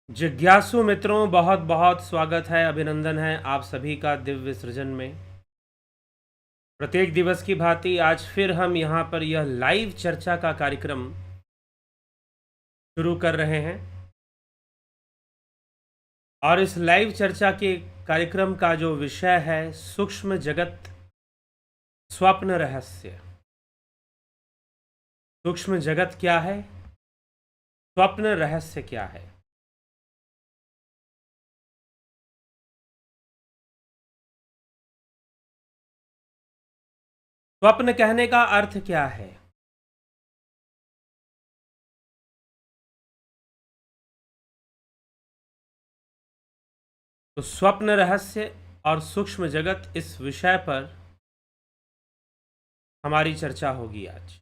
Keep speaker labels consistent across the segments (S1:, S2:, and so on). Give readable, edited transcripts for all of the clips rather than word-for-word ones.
S1: जिज्ञासु मित्रों, बहुत बहुत स्वागत है, अभिनंदन है आप सभी का दिव्य सृजन में। प्रत्येक दिवस की भांति आज फिर हम यहाँ पर यह लाइव चर्चा का कार्यक्रम शुरू कर रहे हैं। और इस लाइव चर्चा के कार्यक्रम का जो विषय है, सूक्ष्म जगत स्वप्न रहस्य। सूक्ष्म जगत क्या है, स्वप्न रहस्य क्या है। स्वप्न कहने का अर्थ क्या है? तो स्वप्न रहस्य और सूक्ष्म जगत, इस विषय पर हमारी चर्चा होगी आज।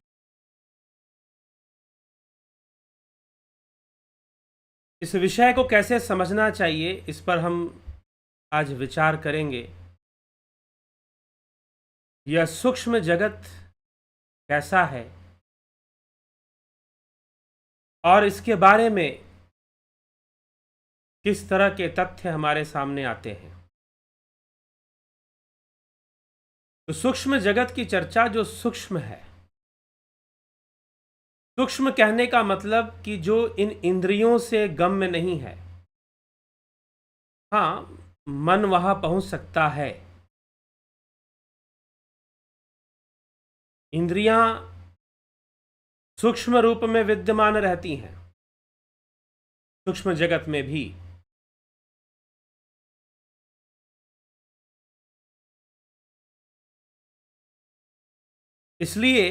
S1: इस विषय को कैसे समझना चाहिए, इस पर हम आज विचार करेंगे। यह सूक्ष्म जगत कैसा है और इसके बारे में किस तरह के तथ्य हमारे सामने आते हैं। तो सूक्ष्म जगत की चर्चा, जो सूक्ष्म है, सूक्ष्म कहने का मतलब कि जो इन इंद्रियों से गम्य नहीं है। हाँ, मन वहां पहुंच सकता है, इंद्रियां सूक्ष्म रूप में विद्यमान रहती हैं, सूक्ष्म जगत में भी। इसलिए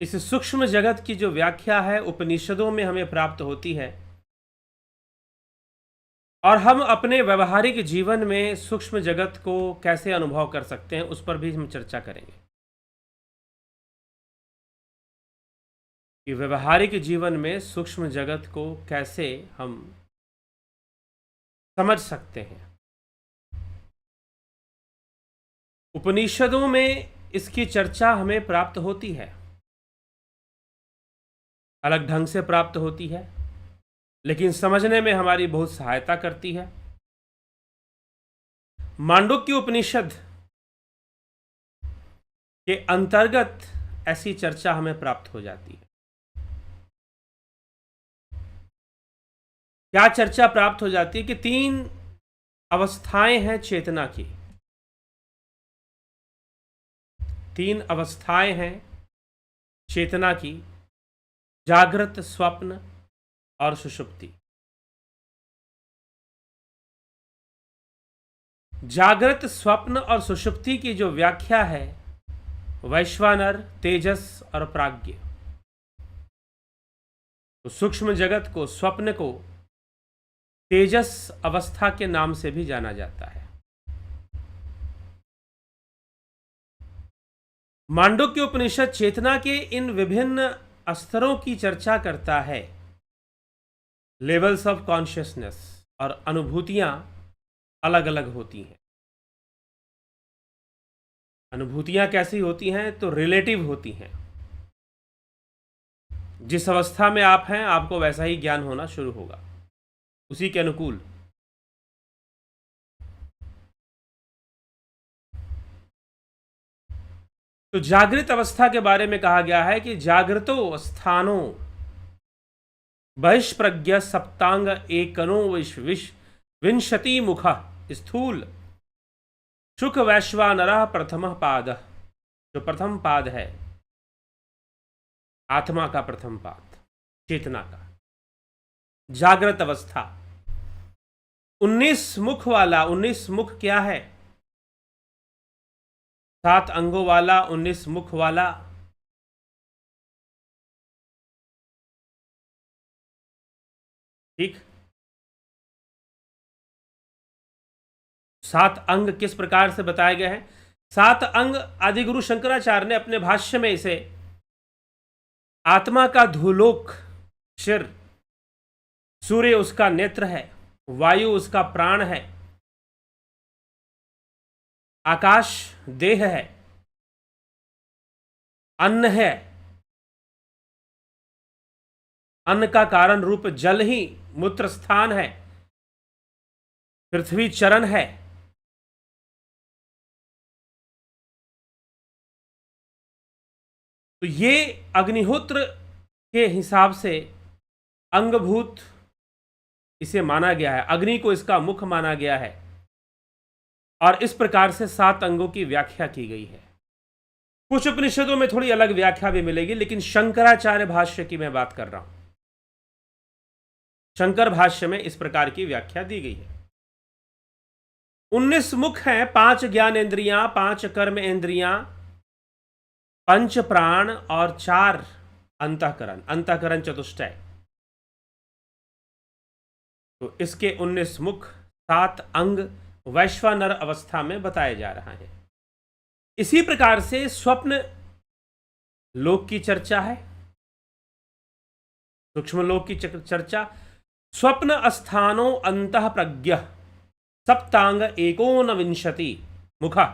S1: इस सूक्ष्म जगत की जो व्याख्या है, उपनिषदों में हमें प्राप्त होती है, और हम अपने व्यवहारिक जीवन में सूक्ष्म जगत को कैसे अनुभव कर सकते हैं, उस पर भी हम चर्चा करेंगे कि व्यवहारिक जीवन में सूक्ष्म जगत को कैसे हम समझ सकते हैं। उपनिषदों में इसकी चर्चा हमें प्राप्त होती है, अलग ढंग से प्राप्त होती है, लेकिन समझने में हमारी बहुत सहायता करती है। मांडुक्य उपनिषद के अंतर्गत ऐसी चर्चा हमें प्राप्त हो जाती है। क्या चर्चा प्राप्त हो जाती है कि 3 अवस्थाएं हैं चेतना की। 3 अवस्थाएं हैं चेतना की: जागृत, स्वप्न और सुषुप्ति। जागृत, स्वप्न और सुषुप्ति की जो व्याख्या है, वैश्वानर, तेजस और प्राज्ञ। तो सूक्ष्म जगत को, स्वप्न को तेजस अवस्था के नाम से भी जाना जाता है। मांडुक्य उपनिषद चेतना के इन विभिन्न स्तरों की चर्चा करता है। लेवल्स ऑफ कॉन्शियसनेस, और अनुभूतियां अलग अलग होती हैं। अनुभूतियां कैसी होती हैं? तो रिलेटिव होती हैं। जिस अवस्था में आप हैं, आपको वैसा ही ज्ञान होना शुरू होगा, उसी के अनुकूल। तो जागृत अवस्था के बारे में कहा गया है कि जागृतो स्थानो बहिष्प्रज्ञ सप्तांग एकनो विंशति मुख स्थूल शुक वैश्वानर प्रथम पाद। जो प्रथम पाद है, आत्मा का प्रथम पाद, चेतना का, जागृत अवस्था। 19 मुख वाला, 19 मुख क्या है? 7 अंगों वाला, 19 मुख वाला। ठीक। 7 अंग किस प्रकार से बताए गए हैं? 7 अंग आदिगुरु शंकराचार्य ने अपने भाष्य में इसे आत्मा का धूलोक शिर, सूर्य उसका नेत्र है, वायु उसका प्राण है, आकाश देह है, अन्न है, अन्न का कारण रूप जल ही मूत्र स्थान है, पृथ्वी चरण है। तो ये अग्निहोत्र के हिसाब से अंगभूत इसे माना गया है, अग्नि को इसका मुख माना गया है, और इस प्रकार से 7 अंगों की व्याख्या की गई है। कुछ उपनिषदों में थोड़ी अलग व्याख्या भी मिलेगी, लेकिन शंकराचार्य भाष्य की मैं बात कर रहा हूं। शंकर भाष्य में इस प्रकार की व्याख्या दी गई है। 19 मुख हैं, 5 ज्ञानेंद्रियां, 5 कर्म इंद्रियां, 5 प्राण और 4 अंतःकरण, अंतःकरण चतुष्टय। तो इसके 19 मुख, 7 अंग वैश्वानर अवस्था में बताया जा रहा है। इसी प्रकार से स्वप्न लोक की चर्चा है, सूक्ष्म लोक की चर्चा। स्वप्न स्थानो अंतः प्रज्ञ सप्तांग 19 मुखा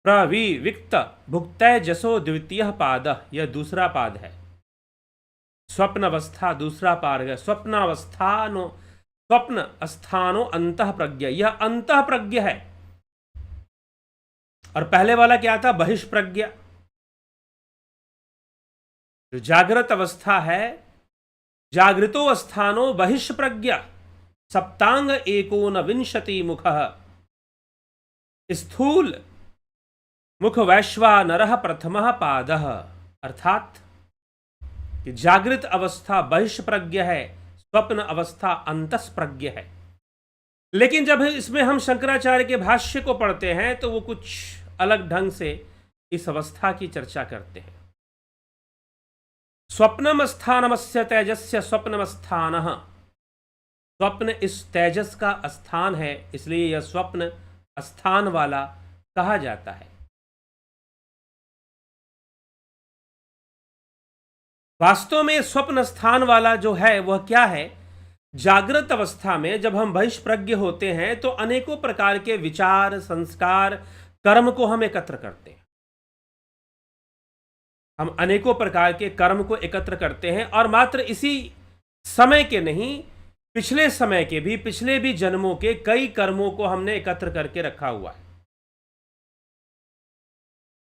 S1: प्रविविक्त भुक्तय जसो द्वितीय पाद, यह दूसरा पाद है। स्वप्न अवस्था दूसरा पाद है। स्वप्न स्थानो अंतः प्रज्ञ, यह अंतः प्रज्ञ है। और पहले वाला क्या था? बहिष्प्रज्ञ। जो जागृत अवस्था है, जागृतो स्थानो बहिष्प्रज्ञ सप्तांग 19 मुखः, स्थूल मुख वैश्वानरः प्रथमः पादः। अर्थात कि जागृत अवस्था बहिष्प्रज्ञ है, स्वप्न अवस्था अंतस्प्रज्ञ है। लेकिन जब इसमें हम शंकराचार्य के भाष्य को पढ़ते हैं तो वो कुछ अलग ढंग से इस अवस्था की चर्चा करते हैं। स्वप्नम स्थानमस्य तेजस्य स्वप्नम स्थानः, स्वप्न इस तेजस का स्थान है, इसलिए यह स्वप्न स्थान वाला कहा जाता है। वास्तव में स्वप्न स्थान वाला जो है वह क्या है? जागृत अवस्था में जब हम बहिष्प्रज्ञ होते हैं तो अनेकों प्रकार के विचार, संस्कार, कर्म को हम एकत्र करते हैं। हम अनेकों प्रकार के कर्म को एकत्र करते हैं, और मात्र इसी समय के नहीं, पिछले समय के भी, पिछले भी जन्मों के कई कर्मों को हमने एकत्र करके रखा हुआ है।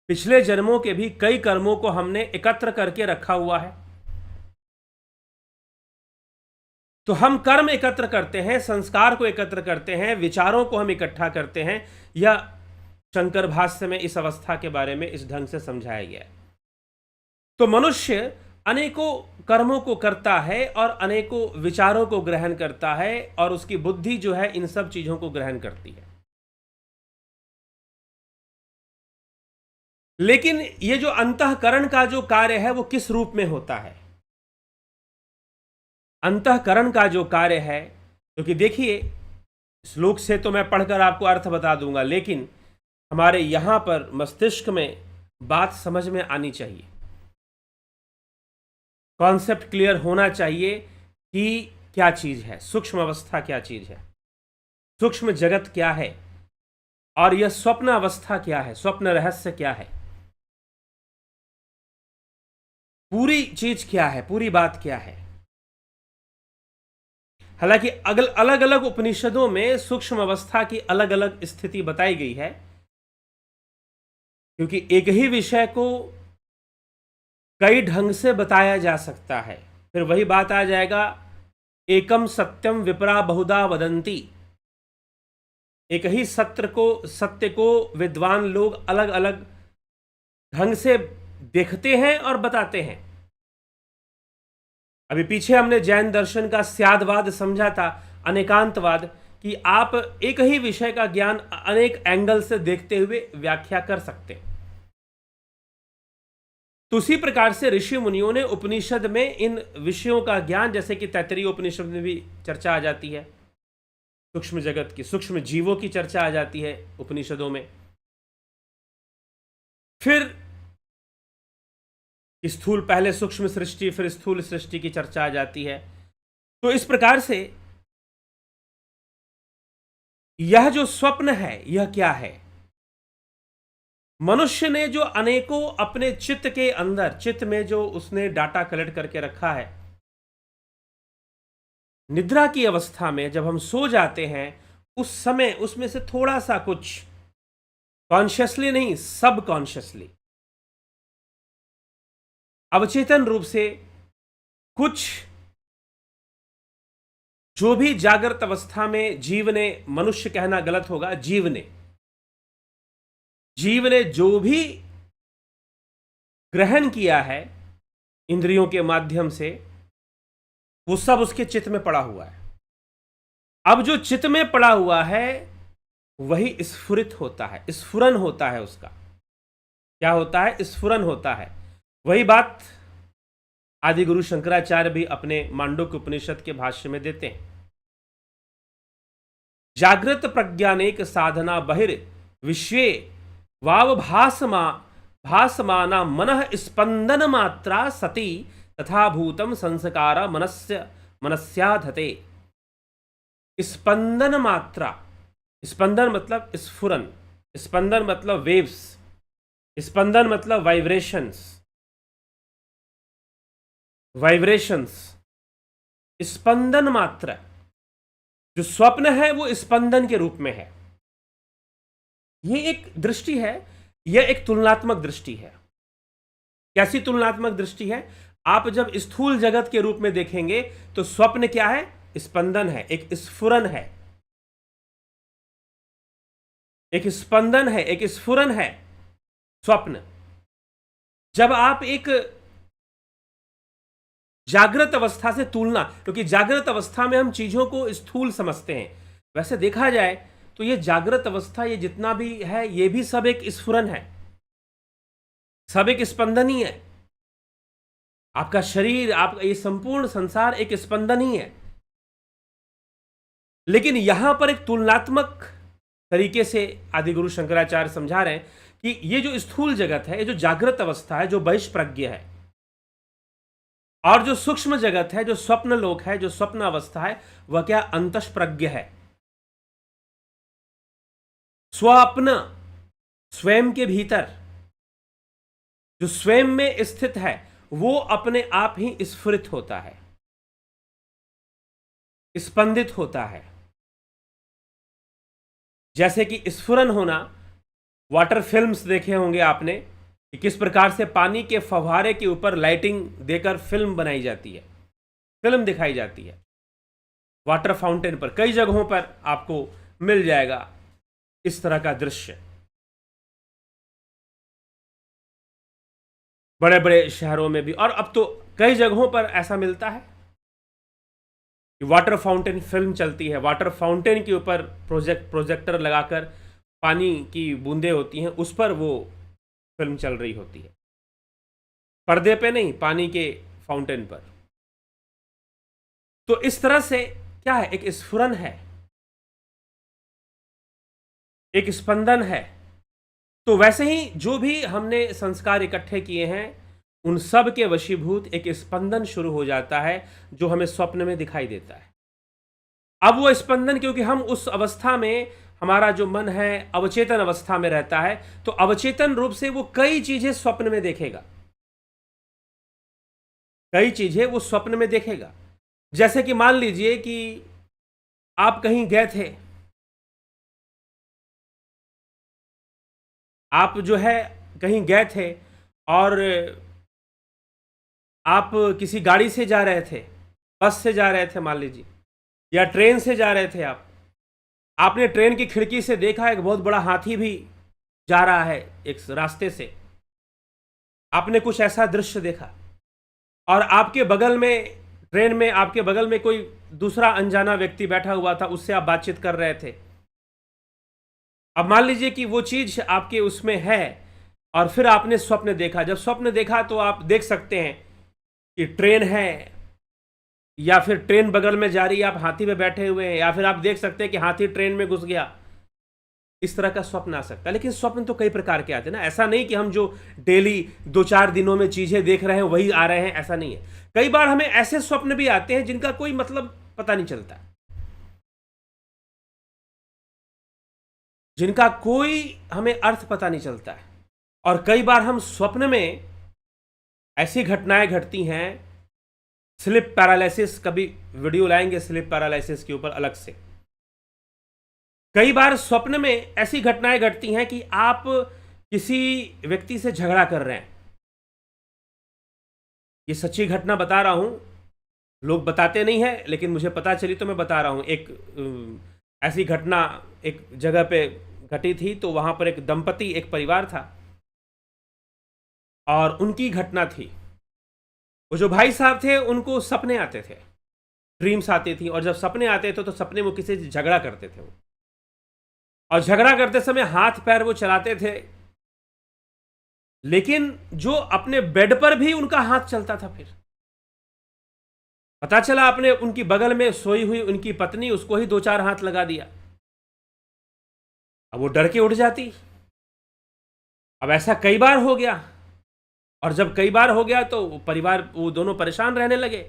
S1: पिछले जन्मों के भी कई कर्मों को हमने एकत्र करके रखा हुआ है। तो हम कर्म एकत्र करते हैं, संस्कार को एकत्र करते हैं, विचारों को हम इकट्ठा करते हैं। यह शंकर भाष्य में इस अवस्था के बारे में इस ढंग से समझाया गया है। तो मनुष्य अनेकों कर्मों को करता है और अनेकों विचारों को ग्रहण करता है, और उसकी बुद्धि जो है इन सब चीजों को ग्रहण करती है। लेकिन ये जो अंतःकरण का जो कार्य है वो किस रूप में होता है? अंतःकरण का जो कार्य है, क्योंकि देखिए श्लोक से तो मैं पढ़कर आपको अर्थ बता दूंगा, लेकिन हमारे यहां पर मस्तिष्क में बात समझ में आनी चाहिए, कॉन्सेप्ट क्लियर होना चाहिए कि क्या चीज है, सूक्ष्म अवस्था क्या चीज है, सूक्ष्म जगत क्या है, और यह स्वप्न अवस्था क्या है, स्वप्न रहस्य क्या है, पूरी चीज क्या है, पूरी बात क्या है। हालांकि अलग अलग उपनिषदों में सूक्ष्म अवस्था की अलग अलग स्थिति बताई गई है, क्योंकि एक ही विषय को कई ढंग से बताया जा सकता है। फिर वही बात आ जाएगा, एकम सत्यम विप्रा बहुधा वदंती। एक ही सत्य को विद्वान लोग अलग अलग ढंग से देखते हैं और बताते हैं। अभी पीछे हमने जैन दर्शन का स्यादवाद समझा था, अनेकांतवाद, कि आप एक ही विषय का ज्ञान अनेक एंगल से देखते हुए व्याख्या कर सकते हैं। तो उसी प्रकार से ऋषि मुनियों ने उपनिषद में इन विषयों का ज्ञान, जैसे कि तैत्तरीय उपनिषद में भी चर्चा आ जाती है, सूक्ष्म जगत की, सूक्ष्म जीवों की चर्चा आ जाती है उपनिषदों में। फिर स्थूल, पहले सूक्ष्म सृष्टि फिर स्थूल सृष्टि की चर्चा आ जाती है। तो इस प्रकार से यह जो स्वप्न है यह क्या है? मनुष्य ने जो अनेकों अपने चित्त के अंदर, चित्त में जो उसने डाटा कलेक्ट करके रखा है, निद्रा की अवस्था में जब हम सो जाते हैं, उस समय उसमें से थोड़ा सा कुछ कॉन्शियसली नहीं, सब कॉन्शियसली, अवचेतन रूप से कुछ जो भी जागृत अवस्था में जीव ने, मनुष्य कहना गलत होगा, जीव ने जो भी ग्रहण किया है इंद्रियों के माध्यम से, वो सब उसके चित्त में पड़ा हुआ है। अब जो चित्त में पड़ा हुआ है वही स्फुरित होता है, स्फुरन होता है। उसका क्या होता है? स्फुरन होता है। वही बात आदि गुरु शंकराचार्य भी अपने मांडुक्य उपनिषद के भाष्य में देते हैं। जागृत प्रज्ञानेक साधना बहिर् विश्वे वाव भासमाना मनः स्पंदन मात्रा सती तथा भूतम संस्कार मनस्याधते। स्पंदन मात्रा, स्पंदन मतलब स्फुरन, स्पंदन मतलब वेव्स, स्पंदन मतलब वाइब्रेशंस। स्पंदन मात्रा, जो स्वप्न है वो स्पंदन के रूप में है। ये एक दृष्टि है, यह एक तुलनात्मक दृष्टि है। कैसी तुलनात्मक दृष्टि है? आप जब स्थूल जगत के रूप में देखेंगे तो स्वप्न क्या है? स्पंदन है, एक स्फुरन है, एक स्पंदन है, एक स्फुरन है स्वप्न। जब आप एक जागृत अवस्था से तुलना, क्योंकि जागृत अवस्था में हम चीजों को स्थूल समझते हैं, वैसे देखा जाए तो ये जागृत अवस्था, ये जितना भी है, ये भी सब एक स्फुरन है, सब एक स्पंदन ही है। आपका शरीर, आपका ये संपूर्ण संसार एक स्पंदन ही है। लेकिन यहां पर एक तुलनात्मक तरीके से आदिगुरु शंकराचार्य समझा रहे हैं कि ये जो स्थूल जगत है, ये जो जागृत अवस्था है, जो बहिष्प्रज्ञ है, और जो सूक्ष्म जगत है, जो स्वप्न लोक है, जो स्वप्न अवस्था है, वह क्या? अंतःप्रज्ञ है। स्वप्न स्वयं के भीतर, जो स्वयं में स्थित है, वो अपने आप ही स्फुरित होता है, स्पंदित होता है। जैसे कि स्फुरन होना, वाटर फिल्म्स देखे होंगे आपने कि किस प्रकार से पानी के फव्वारे के ऊपर लाइटिंग देकर फिल्म बनाई जाती है, फिल्म दिखाई जाती है। वाटर फाउंटेन पर कई जगहों पर आपको मिल जाएगा इस तरह का दृश्य, बड़े बड़े शहरों में भी, और अब तो कई जगहों पर ऐसा मिलता है कि वाटर फाउंटेन फिल्म चलती है। वाटर फाउंटेन के ऊपर प्रोजेक्टर लगाकर पानी की बूंदें होती हैं, उस पर वो फिल्म चल रही होती है, पर्दे पे नहीं, पानी के फाउंटेन पर। तो इस तरह से क्या है? एक स्फुरन है, एक स्पंदन है। तो वैसे ही जो भी हमने संस्कार इकट्ठे किए हैं, उन सब के वशीभूत एक स्पंदन शुरू हो जाता है, जो हमें स्वप्न में दिखाई देता है। अब वो स्पंदन, क्योंकि हम उस अवस्था में, हमारा जो मन है अवचेतन अवस्था में रहता है, तो अवचेतन रूप से वो कई चीजें स्वप्न में देखेगा, कई चीजें वो स्वप्न में देखेगा। जैसे कि मान लीजिए कि आप कहीं गए थे, आप जो है कहीं गए थे और आप किसी गाड़ी से जा रहे थे, बस से जा रहे थे मान लीजिए, या ट्रेन से जा रहे थे। आपने ट्रेन की खिड़की से देखा एक बहुत बड़ा हाथी भी जा रहा है एक रास्ते से, आपने कुछ ऐसा दृश्य देखा, और आपके बगल में, ट्रेन में आपके बगल में कोई दूसरा अनजाना व्यक्ति बैठा हुआ था, उससे आप बातचीत कर रहे थे। अब मान लीजिए कि वो चीज आपके उसमें है, और फिर आपने स्वप्न देखा। जब स्वप्न देखा तो आप देख सकते हैं कि ट्रेन है, या फिर ट्रेन बगल में जा रही है, आप हाथी पे बैठे हुए हैं, या फिर आप देख सकते हैं कि हाथी ट्रेन में घुस गया। इस तरह का स्वप्न आ सकता है। लेकिन स्वप्न तो कई प्रकार के आते हैं ना, ऐसा नहीं कि हम जो डेली 2-4 दिनों में चीजें देख रहे हैं वही आ रहे हैं, ऐसा नहीं है। कई बार हमें ऐसे स्वप्न भी आते हैं जिनका कोई मतलब पता नहीं चलता, जिनका कोई हमें अर्थ पता नहीं चलता है। और कई बार हम स्वप्न में ऐसी घटनाएं घटती हैं, स्लिप पैरालिसिस, कभी वीडियो लाएंगे स्लिप पैरालिसिस के ऊपर अलग से। कई बार स्वप्न में ऐसी घटनाएं घटती हैं कि आप किसी व्यक्ति से झगड़ा कर रहे हैं। ये सच्ची घटना बता रहा हूं, लोग बताते नहीं हैं लेकिन मुझे पता चली तो मैं बता रहा हूं। एक ऐसी घटना एक जगह पे घटी थी, तो वहां पर एक दंपति, एक परिवार था और उनकी घटना थी। वो जो भाई साहब थे उनको सपने आते थे, ड्रीम्स आती थी, और जब सपने आते थे तो सपने में वो किसी से झगड़ा करते थे वो, और झगड़ा करते समय हाथ पैर वो चलाते थे, लेकिन जो अपने बेड पर भी उनका हाथ चलता था। फिर पता चला अपने उनकी बगल में सोई हुई उनकी पत्नी, उसको ही 2-4 हाथ लगा दिया। अब वो डर के उठ जाती। अब ऐसा कई बार हो गया, और जब कई बार हो गया तो परिवार, वो दोनों परेशान रहने लगे।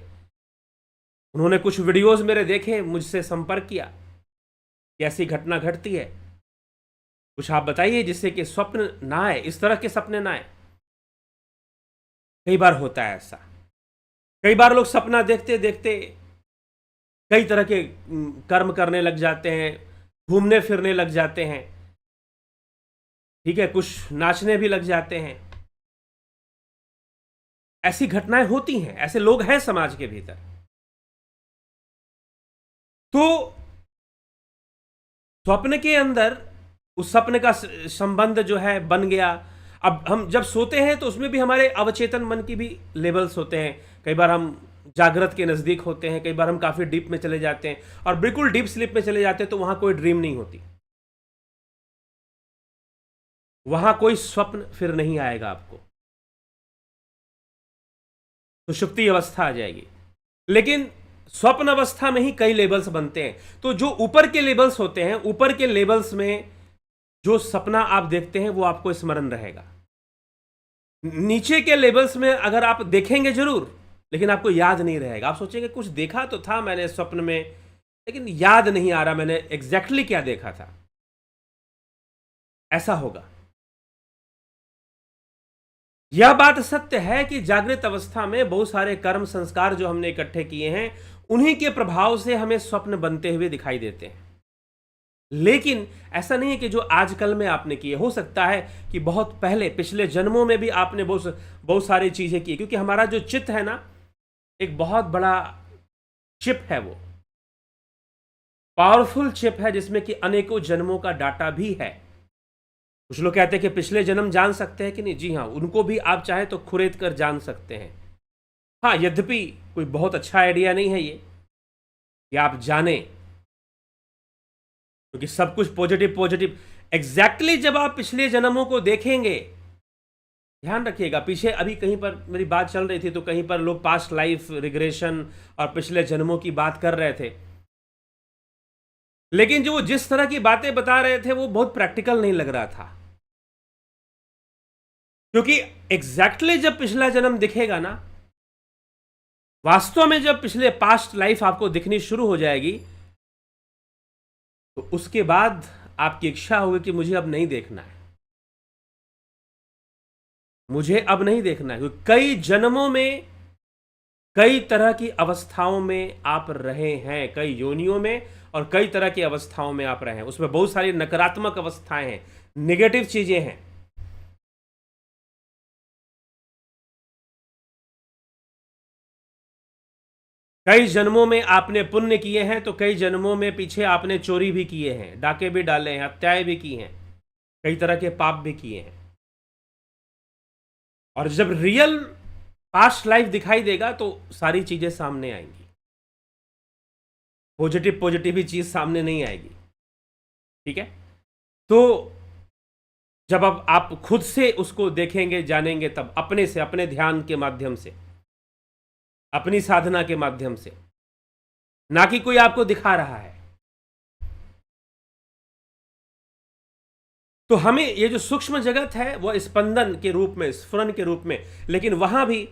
S1: उन्होंने कुछ वीडियोस मेरे देखे, मुझसे संपर्क किया कि ऐसी घटना घटती है, कुछ आप बताइए जिससे कि स्वप्न ना आए, इस तरह के सपने ना आए। कई बार होता है ऐसा। कई बार लोग सपना देखते देखते कई तरह के कर्म करने लग जाते हैं, घूमने फिरने लग जाते हैं, ठीक है, कुछ नाचने भी लग जाते हैं। ऐसी घटनाएं होती हैं, ऐसे लोग हैं समाज के भीतर। तो स्वप्न के अंदर उस सपने का संबंध जो है बन गया। अब हम जब सोते हैं तो उसमें भी हमारे अवचेतन मन की भी लेवल्स होते हैं। कई बार हम जागृत के नजदीक होते हैं, कई बार हम काफी डीप में चले जाते हैं, और बिल्कुल डीप स्लीप में चले जाते हैं तो वहां कोई ड्रीम नहीं होती, वहां कोई स्वप्न फिर नहीं आएगा आपको, तो सुषुप्ति अवस्था आ जाएगी। लेकिन स्वप्न अवस्था में ही कई लेवल्स बनते हैं। तो जो ऊपर के लेवल्स होते हैं, ऊपर के लेवल्स में जो सपना आप देखते हैं वो आपको स्मरण रहेगा। नीचे के लेवल्स में अगर आप देखेंगे जरूर, लेकिन आपको याद नहीं रहेगा। आप सोचेंगे कुछ देखा तो था मैंने स्वप्न में, लेकिन याद नहीं आ रहा मैंने एग्जैक्टली क्या देखा था। ऐसा होगा। यह बात सत्य है कि जागृत अवस्था में बहुत सारे कर्म संस्कार जो हमने इकट्ठे किए हैं, उन्हीं के प्रभाव से हमें स्वप्न बनते हुए दिखाई देते हैं। लेकिन ऐसा नहीं है कि जो आजकल में आपने किए, हो सकता है कि बहुत पहले पिछले जन्मों में भी आपने बहुत सारी चीजें की, क्योंकि हमारा जो चित्त है ना, एक बहुत बड़ा चिप है, वो पावरफुल चिप है जिसमें कि अनेकों जन्मों का डाटा भी है। कुछ लोग कहते हैं कि पिछले जन्म जान सकते हैं कि नहीं। जी हाँ, उनको भी आप चाहे तो खुरेद कर जान सकते हैं। हाँ, यद्यपि कोई बहुत अच्छा आइडिया नहीं है ये कि आप जाने, क्योंकि सब कुछ पॉजिटिव पॉजिटिव। एग्जैक्टली जब आप पिछले जन्मों को देखेंगे, ध्यान रखिएगा, पीछे अभी कहीं पर मेरी बात चल रही थी तो कहीं पर लोग पास्ट लाइफ रिग्रेशन और पिछले जन्मों की बात कर रहे थे, लेकिन जो जिस तरह की बातें बता रहे थे वो बहुत प्रैक्टिकल नहीं लग रहा था। क्योंकि एग्जैक्टली जब पिछला जन्म दिखेगा ना, वास्तव में जब पिछले पास्ट लाइफ आपको दिखनी शुरू हो जाएगी, तो उसके बाद आपकी इच्छा होगी कि मुझे अब नहीं देखना है, मुझे अब नहीं देखना है। क्योंकि कई जन्मों में कई तरह की अवस्थाओं में आप रहे हैं, कई योनियों में और कई तरह की अवस्थाओं में आप रहे हैं। उसमें बहुत सारी नकारात्मक अवस्थाएं हैं, नेगेटिव चीजें हैं। कई जन्मों में आपने पुण्य किए हैं, तो कई जन्मों में पीछे आपने चोरी भी किए हैं, डाके भी डाले हैं, हत्याएं भी की हैं, कई तरह के पाप भी किए हैं। और जब रियल पास्ट लाइफ दिखाई देगा तो सारी चीजें सामने आएंगी, पॉजिटिव पॉजिटिव ही चीज सामने नहीं आएगी। ठीक है, तो जब अब आप खुद से उसको देखेंगे, जानेंगे, तब अपने से, अपने ध्यान के माध्यम से, अपनी साधना के माध्यम से, ना कि कोई आपको दिखा रहा है। तो हमें ये जो सूक्ष्म जगत है वो स्पंदन के रूप में, स्फुरन के रूप में, लेकिन वहां भी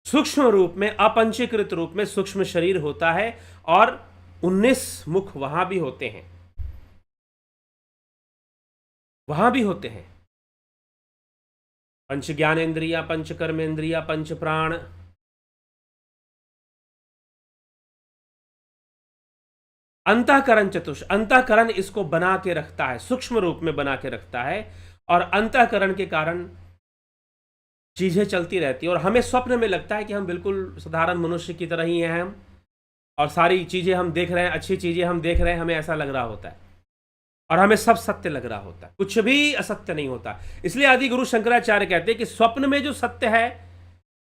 S1: सूक्ष्म रूप में, अपंचीकृत रूप में सूक्ष्म शरीर होता है, और 19 मुख वहां भी होते हैं, वहां भी होते हैं। पंच ज्ञानेन्द्रिया, पंच कर्मेंद्रिया, पंच प्राण, अंतःकरण चतुष, अंतःकरण इसको बना के रखता है, सूक्ष्म रूप में बना के रखता है, और अंतःकरण के कारण चीजें चलती रहती है। और हमें स्वप्न में लगता है कि हम बिल्कुल साधारण मनुष्य की तरह ही हैं हम, और सारी चीजें हम देख रहे हैं, अच्छी चीजें हम देख रहे हैं, हमें ऐसा लग रहा होता है, और हमें सब सत्य लग रहा होता है, कुछ भी असत्य नहीं होता। इसलिए आदि गुरु शंकराचार्य कहते हैं कि स्वप्न में जो सत्य है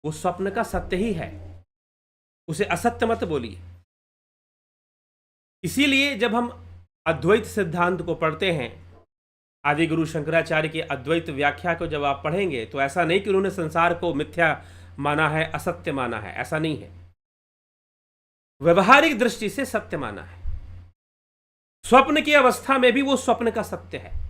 S1: वो स्वप्न का सत्य ही है, उसे असत्य मत बोलिए। इसीलिए जब हम अद्वैत सिद्धांत को पढ़ते हैं, आदि गुरु शंकराचार्य की अद्वैत व्याख्या को जब आप पढ़ेंगे, तो ऐसा नहीं कि उन्होंने संसार को मिथ्या माना है, असत्य माना है, ऐसा नहीं है। व्यवहारिक दृष्टि से सत्य माना है। स्वप्न की अवस्था में भी वो स्वप्न का सत्य है।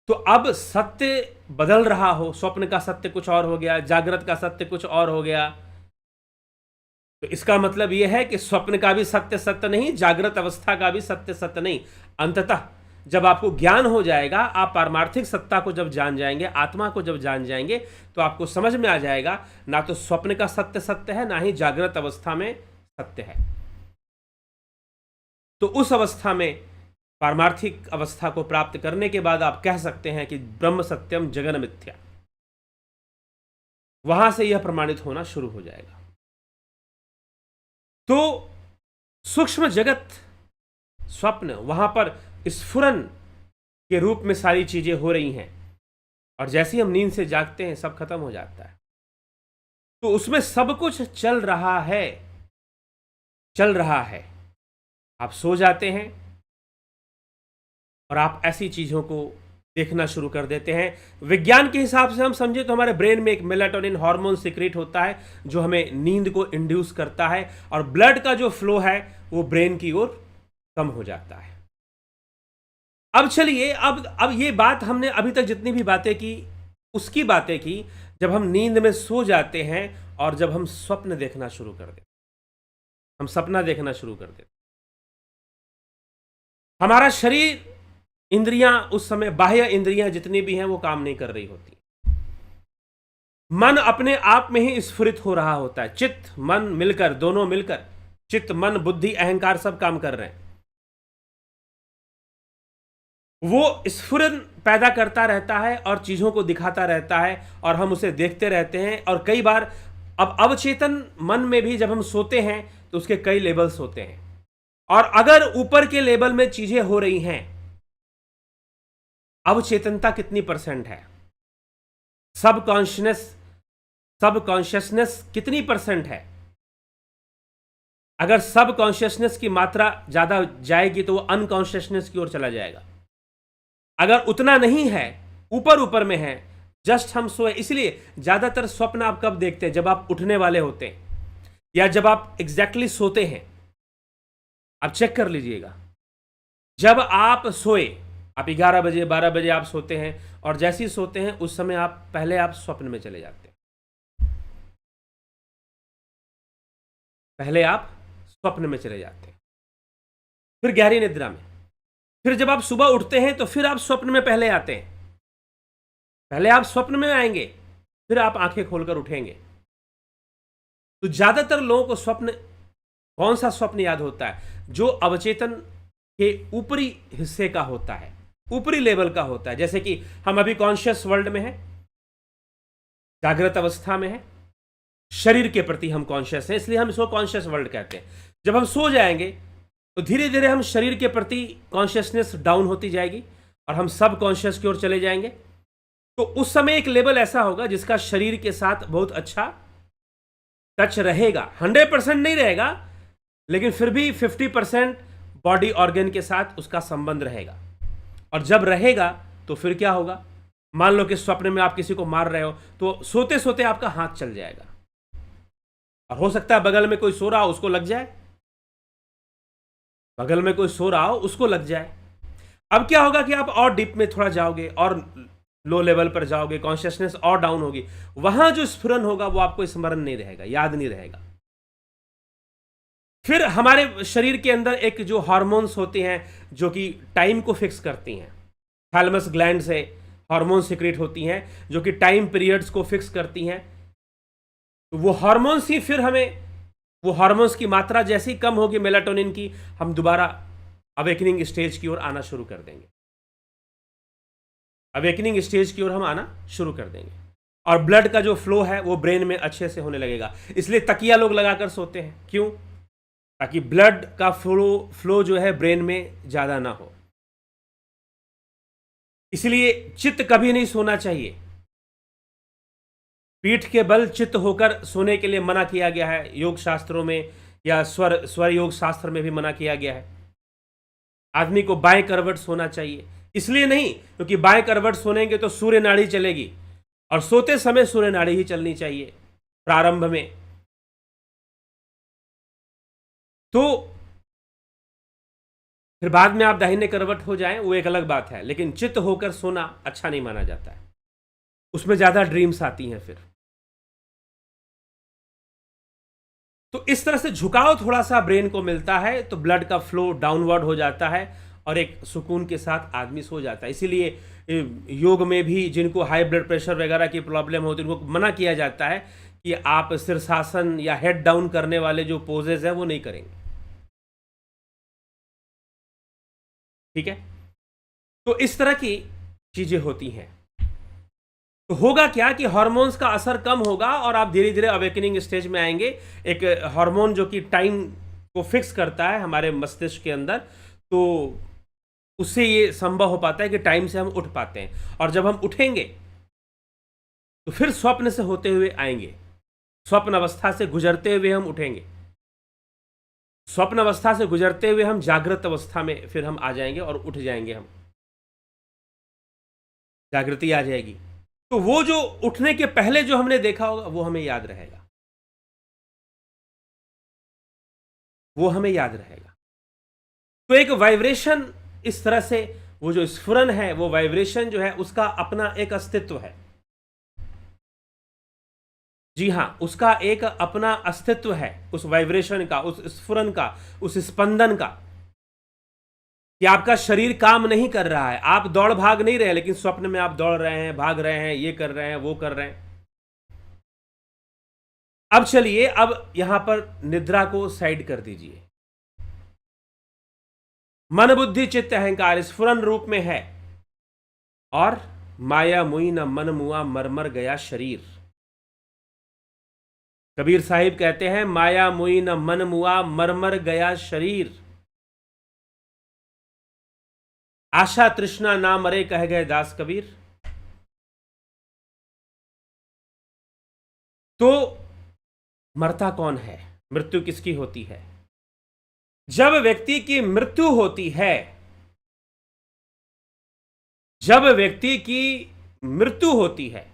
S1: तो अब सत्य बदल रहा हो, स्वप्न का सत्य कुछ और हो गया, जागृत का सत्य कुछ और हो गया, तो इसका मतलब यह है कि स्वप्न का भी सत्य सत्य नहीं, जागृत अवस्था का भी सत्य सत्य नहीं। अंततः जब आपको ज्ञान हो जाएगा, आप पारमार्थिक सत्ता को जब जान जाएंगे, आत्मा को जब जान जाएंगे, तो आपको समझ में आ जाएगा ना तो स्वप्न का सत्य सत्य है, ना ही जागृत अवस्था में सत्य है। तो उस अवस्था में, पारमार्थिक अवस्था को प्राप्त करने के बाद आप कह सकते हैं कि ब्रह्म सत्यम जगन मिथ्या। वहां से यह प्रमाणित होना शुरू हो जाएगा। तो सूक्ष्म जगत, स्वप्न, वहां पर स्फुरन के रूप में सारी चीजें हो रही हैं, और जैसे ही हम नींद से जागते हैं सब खत्म हो जाता है। तो उसमें सब कुछ चल रहा है, चल रहा है। आप सो जाते हैं और आप ऐसी चीजों को देखना शुरू कर देते हैं। विज्ञान के हिसाब से हम समझे तो हमारे ब्रेन में एक मेलाटोनिन हार्मोन सीक्रेट होता है जो हमें नींद को इंड्यूस करता है, और ब्लड का जो फ्लो है वो ब्रेन की ओर कम हो जाता है। अब चलिए, अब ये बात हमने अभी तक जितनी भी बातें की, उसकी बातें की जब हम नींद में सो जाते हैं और जब हम स्वप्न देखना शुरू कर देते, हम सपना देखना शुरू कर देते। हमारा शरीर, इंद्रियां उस समय, बाह्य इंद्रियां जितनी भी हैं वो काम नहीं कर रही होती। मन अपने आप में ही स्फुरित हो रहा होता है। चित्त मन मिलकर, दोनों मिलकर, चित्त मन बुद्धि अहंकार सब काम कर रहे हैं। वो स्फुरन पैदा करता रहता है और चीजों को दिखाता रहता है, और हम उसे देखते रहते हैं। और कई बार अब अवचेतन मन में भी जब हम सोते हैं तो उसके कई लेवल्स होते हैं, और अगर ऊपर के लेवल में चीजें हो रही हैं, अवचेतनता कितनी परसेंट है, सबकॉन्शियसनेस कितनी परसेंट है। अगर सबकॉन्शियसनेस की मात्रा ज्यादा जाएगी तो वो अनकॉन्शियसनेस की ओर चला जाएगा। अगर उतना नहीं है, ऊपर ऊपर में है, जस्ट हम सोए। इसलिए ज्यादातर स्वप्न आप कब देखते हैं? जब आप उठने वाले होते हैं, या जब आप एग्जैक्टली सोते हैं। आप चेक कर लीजिएगा, जब आप सोए, आप 11 बजे 12 बजे आप सोते हैं, और जैसे ही सोते हैं उस समय आप स्वप्न में चले जाते हैं। पहले आप स्वप्न में चले जाते हैं, फिर गहरी निद्रा में, फिर जब आप सुबह उठते हैं तो फिर आप स्वप्न में पहले आते हैं। पहले आप स्वप्न में आएंगे, फिर आप आंखें खोलकर उठेंगे। तो ज्यादातर लोगों को स्वप्न, कौन सा स्वप्न याद होता है? जो अवचेतन के ऊपरी हिस्से का होता है, ऊपरी लेवल का होता है। जैसे कि हम अभी कॉन्शियस वर्ल्ड में हैं, जागृत अवस्था में है, शरीर के प्रति हम कॉन्शियस हैं, इसलिए हम इसको कॉन्शियस वर्ल्ड कहते हैं। जब हम सो जाएंगे तो धीरे धीरे हम शरीर के प्रति कॉन्शियसनेस डाउन होती जाएगी, और हम सब कॉन्शियस की ओर चले जाएंगे। तो उस समय एक लेवल ऐसा होगा जिसका शरीर के साथ बहुत अच्छा टच रहेगा। 100% नहीं रहेगा, लेकिन फिर भी 50% बॉडी ऑर्गन के साथ उसका संबंध रहेगा। और जब रहेगा तो फिर क्या होगा? मान लो कि स्वप्न में आप किसी को मार रहे हो, तो सोते सोते आपका हाथ चल जाएगा, और हो सकता है बगल में कोई सो रहा हो उसको लग जाए, बगल में कोई सो रहा हो उसको लग जाए। अब क्या होगा कि आप और डीप में थोड़ा जाओगे, और लो लेवल पर जाओगे, कॉन्शियसनेस और डाउन होगी। वहां जो स्फुरन होगा वो आपको स्मरण नहीं रहेगा, याद नहीं रहेगा। फिर हमारे शरीर के अंदर एक जो हार्मोन्स होती हैं जो कि टाइम को फिक्स करती हैं, थैलेमस ग्लैंड से हार्मोन सिक्रेट होती हैं जो कि टाइम पीरियड्स को फिक्स करती हैं। तो वो हार्मोन्स ही फिर हमें वो हार्मोन्स की मात्रा जैसे ही कम होगी मेलाटोनिन की, हम दोबारा अवेकनिंग स्टेज की ओर आना शुरू कर देंगे। अवेकनिंग स्टेज की ओर हम आना शुरू कर देंगे और ब्लड का जो फ्लो है वो ब्रेन में अच्छे से होने लगेगा। इसलिए तकिया लोग लगाकर सोते हैं, क्यों? ताकि ब्लड का फ्लो जो है ब्रेन में ज्यादा ना हो। इसलिए चित्त कभी नहीं सोना चाहिए। पीठ के बल चित्त होकर सोने के लिए मना किया गया है योग शास्त्रों में, या स्वर योग शास्त्र में भी मना किया गया है। आदमी को बाएं करवट सोना चाहिए, इसलिए नहीं क्योंकि बाएं करवट सोनेंगे तो सूर्य नाड़ी चलेगी, और सोते समय सूर्य नाड़ी ही चलनी चाहिए प्रारंभ में। तो फिर बाद में आप दाहिने करवट हो जाएं वो एक अलग बात है, लेकिन चित्त होकर सोना अच्छा नहीं माना जाता है, उसमें ज्यादा ड्रीम्स आती हैं फिर। तो इस तरह से झुकाव थोड़ा सा ब्रेन को मिलता है तो ब्लड का फ्लो डाउनवर्ड हो जाता है और एक सुकून के साथ आदमी सो जाता है। इसीलिए योग में भी जिनको हाई ब्लड प्रेशर वगैरह की प्रॉब्लम होती है उनको मना किया जाता है कि आप शीर्षासन या हेड डाउन करने वाले जो पोजेज हैं वो नहीं करेंगे, ठीक है? तो इस तरह की चीजें होती हैं। तो होगा क्या कि हार्मोन्स का असर कम होगा और आप धीरे धीरे अवेकनिंग स्टेज में आएंगे। एक हार्मोन जो कि टाइम को फिक्स करता है हमारे मस्तिष्क के अंदर, तो उससे ये संभव हो पाता है कि टाइम से हम उठ पाते हैं। और जब हम उठेंगे तो फिर स्वप्न से होते हुए आएंगे, स्वप्न अवस्था से गुजरते हुए हम उठेंगे, स्वप्न अवस्था से गुजरते हुए हम जागृत अवस्था में फिर हम आ जाएंगे और उठ जाएंगे, हम जागृति आ जाएगी। तो वो जो उठने के पहले जो हमने देखा होगा वो हमें याद रहेगा, वो हमें याद रहेगा। तो एक वाइब्रेशन इस तरह से, वो जो स्फुरन है वो वाइब्रेशन जो है उसका अपना एक अस्तित्व है। जी हां, उसका एक अपना अस्तित्व है, उस वाइब्रेशन का, उस स्फुरन का, उस स्पंदन का, कि आपका शरीर काम नहीं कर रहा है, आप दौड़ भाग नहीं रहे, लेकिन स्वप्न में आप दौड़ रहे हैं, भाग रहे हैं, ये कर रहे हैं, वो कर रहे हैं। अब चलिए, अब यहां पर निद्रा को साइड कर दीजिए। मन बुद्धि चित्त अहंकार स्फुरन रूप में है, और माया मुई न मन मुआ मरमर गया शरीर। कबीर साहिब कहते हैं, माया मुई न मन मुआ मरमर गया शरीर, आशा तृष्णा ना मरे कह गए दास कबीर। तो मरता कौन है, मृत्यु किसकी होती है? जब व्यक्ति की मृत्यु होती है, जब व्यक्ति की मृत्यु होती है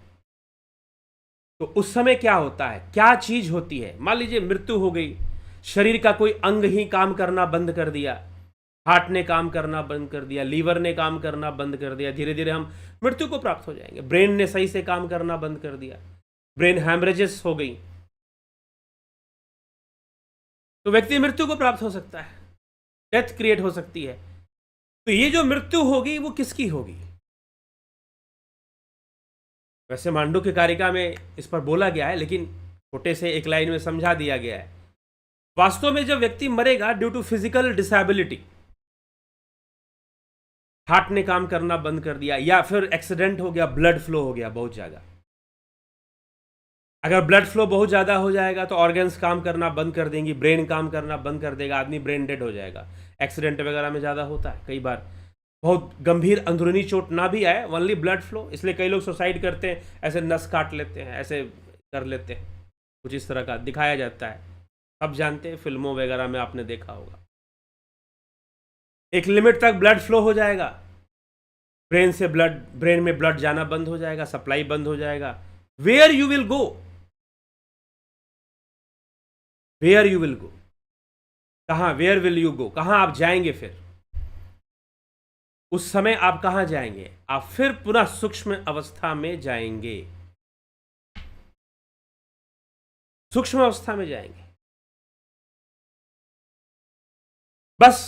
S1: तो उस समय क्या होता है, क्या चीज होती है? मान लीजिए मृत्यु हो गई, शरीर का कोई अंग ही काम करना बंद कर दिया, हार्ट ने काम करना बंद कर दिया, लीवर ने काम करना बंद कर दिया, धीरे धीरे हम मृत्यु को प्राप्त हो जाएंगे। ब्रेन ने सही से काम करना बंद कर दिया, ब्रेन हैमरेजेस हो गई, तो व्यक्ति मृत्यु को प्राप्त हो सकता है, डेथ क्रिएट हो सकती है। तो ये जो मृत्यु होगी वो किसकी होगी? वैसे मांडू कारिका में इस पर बोला गया है, लेकिन छोटे से एक लाइन में समझा दिया गया है। वास्तव में जब व्यक्ति मरेगा due to physical disability, heart ने काम करना बंद कर दिया, या फिर एक्सीडेंट हो गया, ब्लड फ्लो हो गया बहुत ज्यादा, अगर ब्लड फ्लो बहुत ज्यादा हो जाएगा तो ऑर्गन्स काम करना बंद कर देंगी, ब्रेन काम करना बंद कर देगा, आदमी ब्रेन डेड हो जाएगा। एक्सीडेंट वगैरह में ज्यादा होता है कई बार, बहुत गंभीर अंदरूनी चोट ना भी आए, ओनली ब्लड फ्लो, इसलिए कई लोग सुसाइड करते हैं, ऐसे नस काट लेते हैं, ऐसे कर लेते हैं, कुछ इस तरह का दिखाया जाता है। अब जानते हैं, फिल्मों वगैरह में आपने देखा होगा। एक लिमिट तक ब्लड फ्लो हो जाएगा, ब्रेन में ब्लड जाना बंद हो जाएगा, सप्लाई बंद हो जाएगा। Where you will go, where you will go, कहां, वेयर विल यू गो, कहां आप जाएंगे? फिर उस समय आप कहां जाएंगे? आप फिर पुनः सूक्ष्म अवस्था में जाएंगे, सूक्ष्म अवस्था में जाएंगे। बस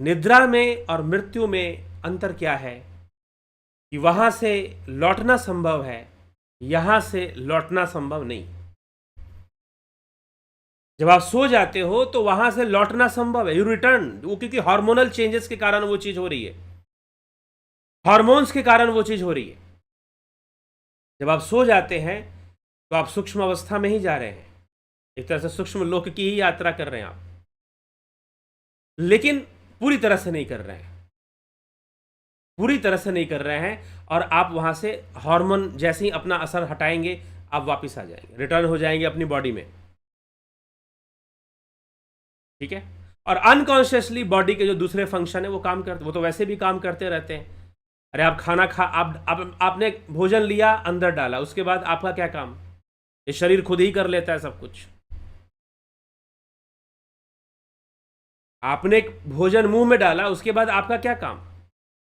S1: निद्रा में और मृत्यु में अंतर क्या है कि वहां से लौटना संभव है, यहां से लौटना संभव नहीं। जब आप सो जाते हो तो वहां से लौटना संभव है, यू रिटर्न, वो क्योंकि हार्मोनल चेंजेस के कारण वो चीज हो रही है, हार्मोन्स के कारण वो चीज हो रही है। जब आप सो जाते हैं तो आप सूक्ष्म अवस्था में ही जा रहे हैं, एक तरह से सूक्ष्म लोक की ही यात्रा कर रहे हैं आप, लेकिन पूरी तरह से नहीं कर रहे हैं, पूरी तरह से नहीं कर रहे हैं। और आप वहां से हार्मोन जैसे ही अपना असर हटाएंगे, आप वापस आ जाएंगे, रिटर्न हो जाएंगे अपनी बॉडी में, ठीक है। और अनकॉन्शियसली बॉडी के जो दूसरे फंक्शन है वो काम करते, वो तो वैसे भी काम करते रहते हैं। अरे आप खाना खा, आपने भोजन लिया, अंदर डाला, उसके बाद आपका क्या काम? ये शरीर खुद ही कर लेता है सब कुछ। आपने भोजन मुंह में डाला, उसके बाद आपका क्या काम?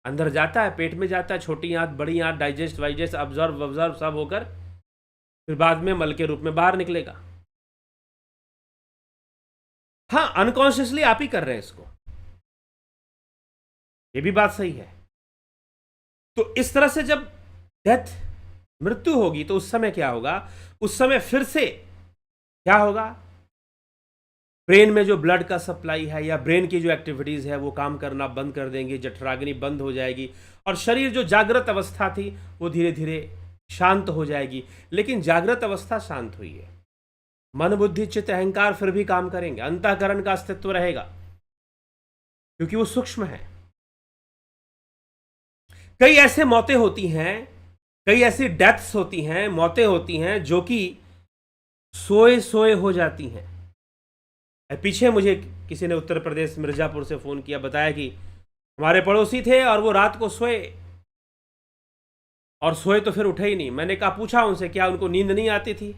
S1: अंदर जाता है, पेट में जाता है, छोटी आंत बड़ी आंत, डाइजेस्ट वाइजेस्ट ऑब्जर्व सब होकर फिर बाद में मल के रूप में बाहर निकलेगा। हाँ, अनकॉन्शियसली आप ही कर रहे हैं इसको, ये भी बात सही है। तो इस तरह से जब डेथ, मृत्यु होगी तो उस समय क्या होगा? उस समय फिर से क्या होगा? ब्रेन में जो ब्लड का सप्लाई है या ब्रेन की जो एक्टिविटीज है वो काम करना बंद कर देंगी, जठराग्नि बंद हो जाएगी और शरीर जो जागृत अवस्था थी वो धीरे धीरे शांत हो जाएगी। लेकिन जागृत अवस्था शांत हुई है, मन बुद्धि चित्त अहंकार फिर भी काम करेंगे, अंतःकरण का अस्तित्व रहेगा क्योंकि वो सूक्ष्म है। कई ऐसे मौतें होती हैं, कई ऐसी डेथ्स होती हैं, मौतें होती हैं जो कि सोए सोए हो जाती हैं। पीछे मुझे किसी ने उत्तर प्रदेश मिर्जापुर से फ़ोन किया, बताया कि हमारे पड़ोसी थे और वो रात को सोए और सोए तो फिर उठे ही नहीं। मैंने कहा, पूछा उनसे क्या उनको नींद नहीं आती थी?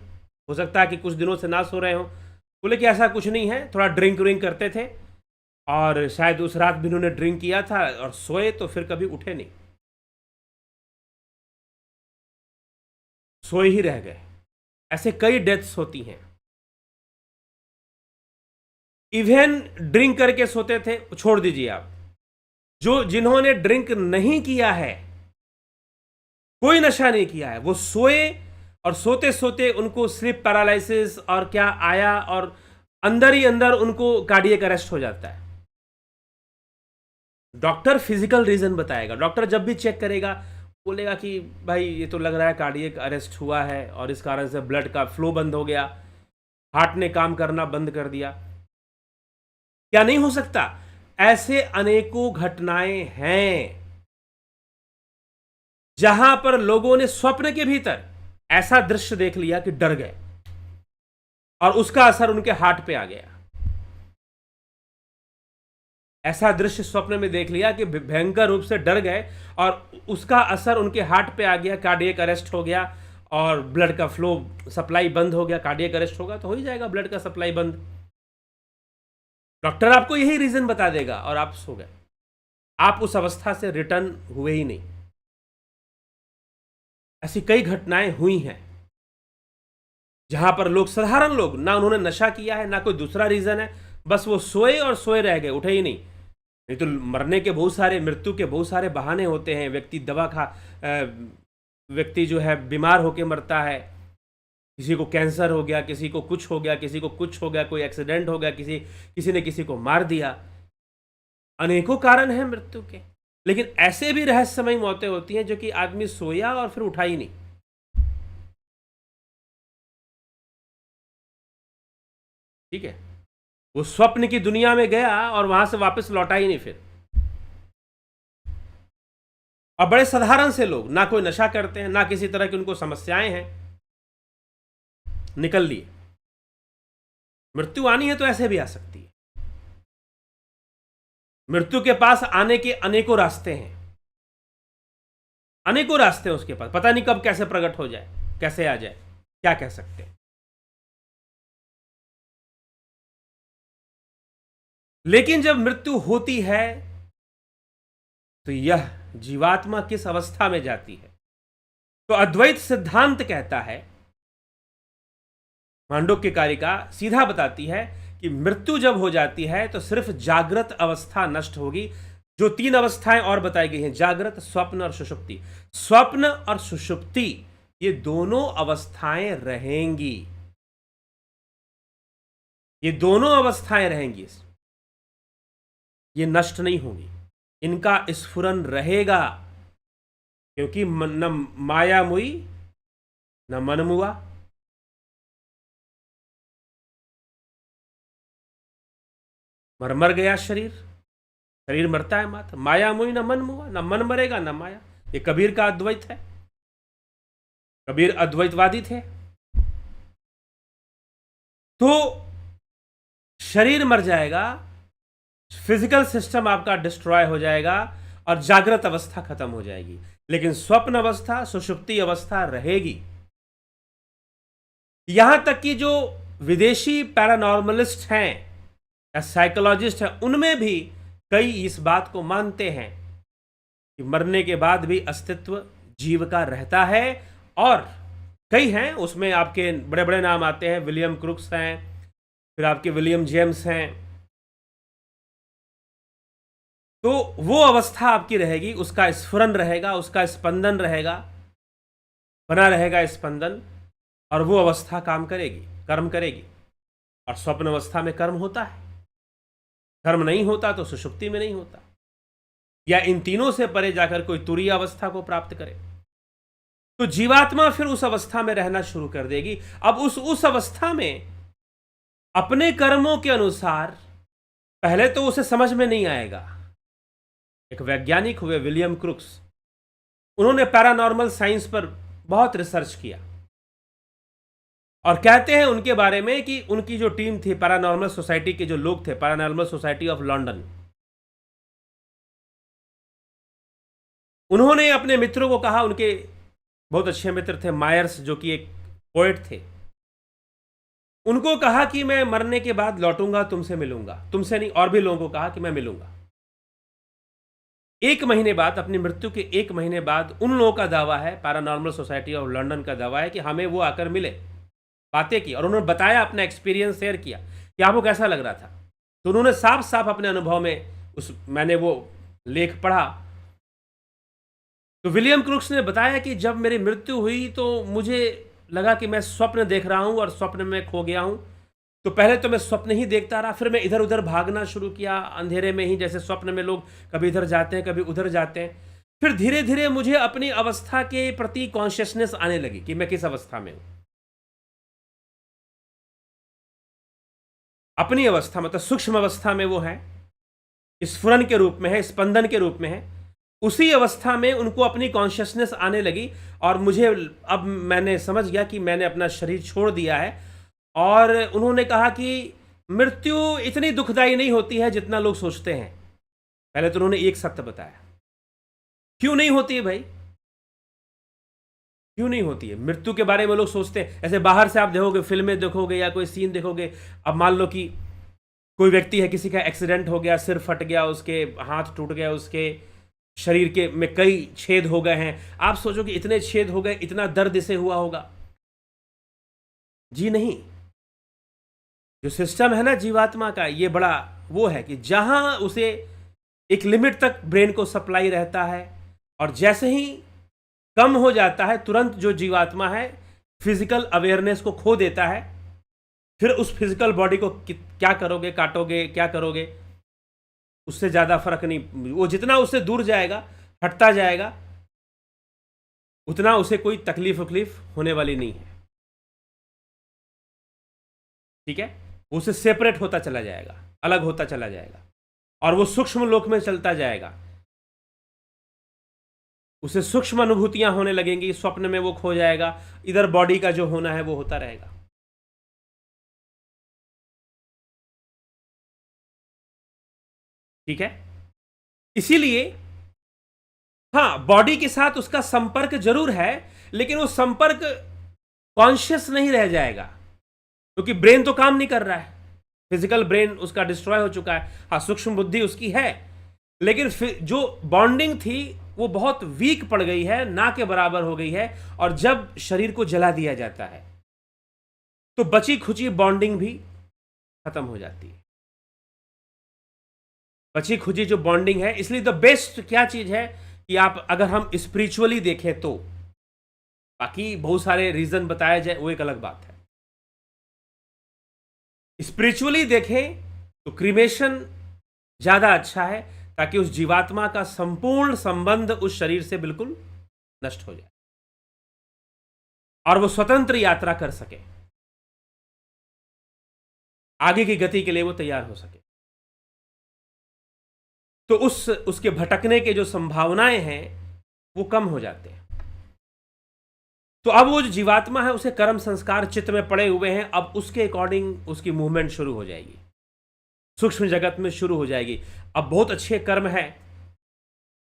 S1: हो सकता है कि कुछ दिनों से ना सो रहे हो। बोले कि ऐसा कुछ नहीं है, थोड़ा ड्रिंक व्रिंक करते थे और शायद उस रात भी उन्होंने ड्रिंक किया था और सोए तो फिर कभी उठे नहीं, सोए ही रह गए। ऐसे कई डेथ्स होती हैं। इवन ड्रिंक करके सोते थे, छोड़ दीजिए आप, जो जिन्होंने ड्रिंक नहीं किया है, कोई नशा नहीं किया है, वो सोए और सोते सोते उनको स्लीप पैरालिसिस और क्या आया और अंदर ही अंदर उनको कार्डियक अरेस्ट हो जाता है। डॉक्टर फिजिकल रीजन बताएगा, डॉक्टर जब भी चेक करेगा बोलेगा कि भाई ये तो लग रहा है कार्डियक अरेस्ट हुआ है और इस कारण से ब्लड का फ्लो बंद हो गया, हार्ट ने काम करना बंद कर दिया। क्या नहीं हो सकता? ऐसे अनेकों घटनाएं हैं जहां पर लोगों ने स्वप्न के भीतर ऐसा दृश्य देख लिया कि डर गए और उसका असर उनके हार्ट पे आ गया। ऐसा दृश्य स्वप्न में देख लिया कि भयंकर रूप से डर गए और उसका असर उनके हार्ट पे आ गया, कार्डियक अरेस्ट हो गया और ब्लड का फ्लो सप्लाई बंद हो गया। कार्डियक अरेस्ट होगा तो हो ही जाएगा ब्लड का सप्लाई बंद। डॉक्टर आपको यही रीजन बता देगा और आप सो गए, आप उस अवस्था से रिटर्न हुए ही नहीं। ऐसी कई घटनाएं हुई हैं जहां पर लोग, साधारण लोग, ना उन्होंने नशा किया है ना कोई दूसरा रीजन है, बस वो सोए और सोए रह गए, उठे ही नहीं। नहीं तो मरने के बहुत सारे, मृत्यु के बहुत सारे बहाने होते हैं। व्यक्ति जो है बीमार होकर मरता है, किसी को कैंसर हो गया, किसी को कुछ हो गया, किसी को कुछ हो गया, कोई एक्सीडेंट हो गया, किसी ने किसी को मार दिया। अनेकों कारण हैं मृत्यु के, लेकिन ऐसे भी रहस्यमयी मौतें होती हैं जो कि आदमी सोया और फिर उठा ही नहीं। ठीक है, वो स्वप्न की दुनिया में गया और वहां से वापस लौटा ही नहीं फिर। और बड़े साधारण से लोग, ना कोई नशा करते हैं ना किसी तरह की उनको समस्याएं हैं, निकल लिए। मृत्यु आनी है तो ऐसे भी आ सकती है। मृत्यु के पास आने के अनेकों रास्ते हैं, अनेकों रास्ते हैं उसके पास, पता नहीं कब कैसे प्रकट हो जाए, कैसे आ जाए, क्या कह सकते हैं। लेकिन जब मृत्यु होती है तो यह जीवात्मा किस अवस्था में जाती है? तो अद्वैत सिद्धांत कहता है, मांडुक्य कारिका सीधा बताती है कि मृत्यु जब हो जाती है तो सिर्फ जागृत अवस्था नष्ट होगी। जो तीन अवस्थाएं और बताई गई हैं, जागृत, स्वप्न और सुषुप्ति, स्वप्न और सुषुप्ति, ये दोनों अवस्थाएं रहेंगी। ये दोनों अवस्थाएं रहेंगी, ये नष्ट नहीं होंगी, इनका स्फुरन रहेगा, क्योंकि न माया मुई न मन मुआ। मर गया शरीर, शरीर मरता है मात्र, माया मुई न मन मुआ, न मन मरेगा न माया। ये कबीर का अद्वैत है, कबीर अद्वैतवादी थे। तो शरीर मर जाएगा, फिजिकल सिस्टम आपका डिस्ट्रॉय हो जाएगा और जागृत अवस्था खत्म हो जाएगी, लेकिन स्वप्न अवस्था, सुषुप्ति अवस्था रहेगी। यहां तक कि जो विदेशी पैरानॉर्मलिस्ट हैं या साइकोलॉजिस्ट हैं, उनमें भी कई इस बात को मानते हैं कि मरने के बाद भी अस्तित्व जीव का रहता है। और कई हैं, उसमें आपके बड़े बड़े नाम आते हैं, विलियम क्रुक्स हैं, फिर आपके विलियम जेम्स हैं। तो वो अवस्था आपकी रहेगी, उसका स्फुरन रहेगा, उसका स्पंदन रहेगा, बना रहेगा स्पंदन, और वो अवस्था काम करेगी, कर्म करेगी। और स्वप्न अवस्था में कर्म होता है, कर्म नहीं होता तो सुषुप्ति में नहीं होता, या इन तीनों से परे जाकर कोई तुरीय अवस्था को प्राप्त करे, तो जीवात्मा फिर उस अवस्था में रहना शुरू कर देगी। अब उस अवस्था में अपने कर्मों के अनुसार पहले तो उसे समझ में नहीं आएगा। एक वैज्ञानिक हुए विलियम क्रुक्स, उन्होंने पैरानॉर्मल साइंस पर बहुत रिसर्च किया और कहते हैं उनके बारे में कि उनकी जो टीम थी, पैरानॉर्मल सोसाइटी के जो लोग थे, पैरानॉर्मल सोसाइटी ऑफ लंदन, उन्होंने अपने मित्रों को कहा, उनके बहुत अच्छे मित्र थे मायर्स, जो कि एक पोएट थे, उनको कहा कि मैं मरने के बाद लौटूंगा, तुमसे मिलूंगा, तुमसे नहीं, और भी लोगों को कहा कि मैं मिलूंगा। 1 महीने बाद, अपनी मृत्यु के 1 महीने बाद, उन लोगों का दावा है, पैरानॉर्मल सोसाइटी ऑफ लंदन का दावा है कि हमें वो आकर मिले, बातें की, और उन्होंने बताया, अपना एक्सपीरियंस शेयर किया कि आपको कैसा लग रहा था। तो उन्होंने साफ साफ अपने अनुभव में मैंने वो लेख पढ़ा, तो विलियम क्रुक्स ने बताया कि जब मेरी मृत्यु हुई तो मुझे लगा कि मैं स्वप्न देख रहा हूं और स्वप्न में खो गया हूं। तो पहले तो मैं स्वप्न ही देखता रहा, फिर मैं इधर उधर भागना शुरू किया अंधेरे में ही, जैसे स्वप्न में लोग कभी इधर जाते हैं कभी उधर जाते हैं। फिर धीरे धीरे मुझे अपनी अवस्था के प्रति कॉन्शियसनेस आने लगी कि मैं किस अवस्था में हूं। अपनी अवस्था मतलब सूक्ष्म अवस्था में वो है, स्फुरन के रूप में है, स्पंदन के रूप में है। उसी अवस्था में उनको अपनी कॉन्शियसनेस आने लगी और मुझे अब मैंने समझ गया कि मैंने अपना शरीर छोड़ दिया है। और उन्होंने कहा कि मृत्यु इतनी दुखदाई नहीं होती है जितना लोग सोचते हैं। पहले तो उन्होंने एक सत्य बताया, क्यों नहीं होती है भाई, क्यों नहीं होती है। मृत्यु के बारे में लोग सोचते हैं, ऐसे बाहर से आप देखोगे, फिल्में देखोगे या कोई सीन देखोगे। अब मान लो कि कोई व्यक्ति है, किसी का एक्सीडेंट हो गया, सिर फट गया, उसके हाथ टूट गया, उसके शरीर के में कई छेद हो गए हैं। आप सोचो कि इतने छेद हो गए, इतना दर्द इसे हुआ होगा। जी नहीं, जो सिस्टम है ना जीवात्मा का, ये बड़ा वो है कि जहां उसे एक लिमिट तक ब्रेन को सप्लाई रहता है, और जैसे ही कम हो जाता है, तुरंत जो जीवात्मा है फिजिकल अवेयरनेस को खो देता है। फिर उस फिजिकल बॉडी को क्या करोगे, काटोगे, क्या करोगे, उससे ज़्यादा फर्क नहीं। वो जितना उससे दूर जाएगा, हटता जाएगा, उतना उसे कोई तकलीफ वकलीफ होने वाली नहीं है। ठीक है, उसे सेपरेट होता चला जाएगा, अलग होता चला जाएगा, और वो सूक्ष्म लोक में चलता जाएगा। उसे सूक्ष्म अनुभूतियां होने लगेंगी, स्वप्न में वो खो जाएगा, इधर बॉडी का जो होना है वो होता रहेगा। ठीक है, इसीलिए हाँ, बॉडी के साथ उसका संपर्क जरूर है, लेकिन वो संपर्क कॉन्शियस नहीं रह जाएगा, क्योंकि ब्रेन तो काम नहीं कर रहा है, फिजिकल ब्रेन उसका डिस्ट्रॉय हो चुका है। हाँ, सूक्ष्म बुद्धि उसकी है, लेकिन जो बॉन्डिंग थी वो बहुत वीक पड़ गई है, ना के बराबर हो गई है। और जब शरीर को जला दिया जाता है तो बची खुची बॉन्डिंग भी खत्म हो जाती है, बची खुची जो बॉन्डिंग है। इसलिए द बेस्ट क्या चीज है कि आप अगर हम स्पिरिचुअली देखें तो, बाकी बहुत सारे रीजन बताया जाए वो एक अलग बात है, स्पिरिचुअली देखें तो क्रीमेशन ज्यादा अच्छा है, ताकि उस जीवात्मा का संपूर्ण संबंध उस शरीर से बिल्कुल नष्ट हो जाए और वो स्वतंत्र यात्रा कर सके, आगे की गति के लिए वो तैयार हो सके। तो उसके भटकने के जो संभावनाएं हैं वो कम हो जाते हैं। तो अब वो जो जीवात्मा है उसे कर्म संस्कार चित्त में पड़े हुए हैं, अब उसके अकॉर्डिंग उसकी मूवमेंट शुरू हो जाएगी, सूक्ष्म जगत में शुरू हो जाएगी। अब बहुत अच्छे कर्म है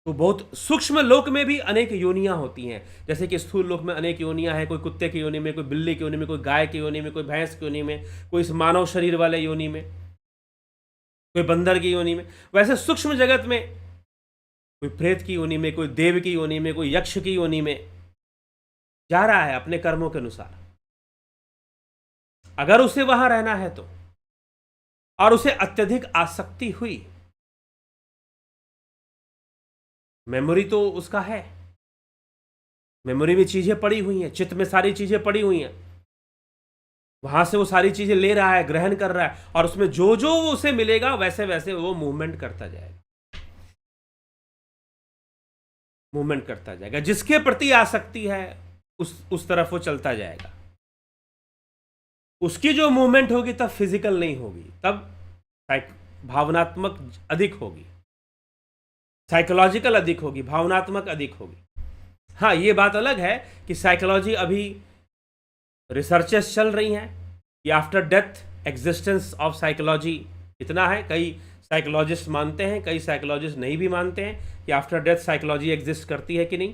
S1: तो बहुत सूक्ष्म लोक में भी अनेक योनियां होती हैं, जैसे कि स्थूल लोक में अनेक योनियां हैं, कोई कुत्ते की योनि में, कोई बिल्ली की योनि में, कोई गाय की योनि में, कोई भैंस की योनि में, कोई इस मानव शरीर वाले योनि में, कोई बंदर की योनि में। वैसे सूक्ष्म जगत में कोई प्रेत की योनि में, कोई देव की योनि में, कोई यक्ष की योनि में जा रहा है अपने कर्मों के अनुसार, अगर उसे वहां रहना है तो, और उसे अत्यधिक आसक्ति हुई, मेमोरी तो उसका है, मेमोरी में चीजें पड़ी हुई हैं, चित्त में सारी चीजें पड़ी हुई हैं, वहां से वो सारी चीजें ले रहा है, ग्रहण कर रहा है, और उसमें जो जो उसे मिलेगा वैसे वैसे वो मूवमेंट करता जाएगा, मूवमेंट करता जाएगा। जिसके प्रति आसक्ति है उस तरफ वो चलता जाएगा। उसकी जो मूवमेंट होगी तब फिजिकल नहीं होगी, तब भावनात्मक अधिक होगी, साइकोलॉजिकल अधिक होगी, भावनात्मक अधिक होगी। हाँ, ये बात अलग है कि साइकोलॉजी अभी रिसर्चेस चल रही हैं कि after death existence of psychology इतना है। कई साइकोलॉजिस्ट मानते हैं, कई साइकोलॉजिस्ट नहीं भी मानते हैं कि आफ्टर डेथ साइकोलॉजी एग्जिस्ट करती है कि नहीं,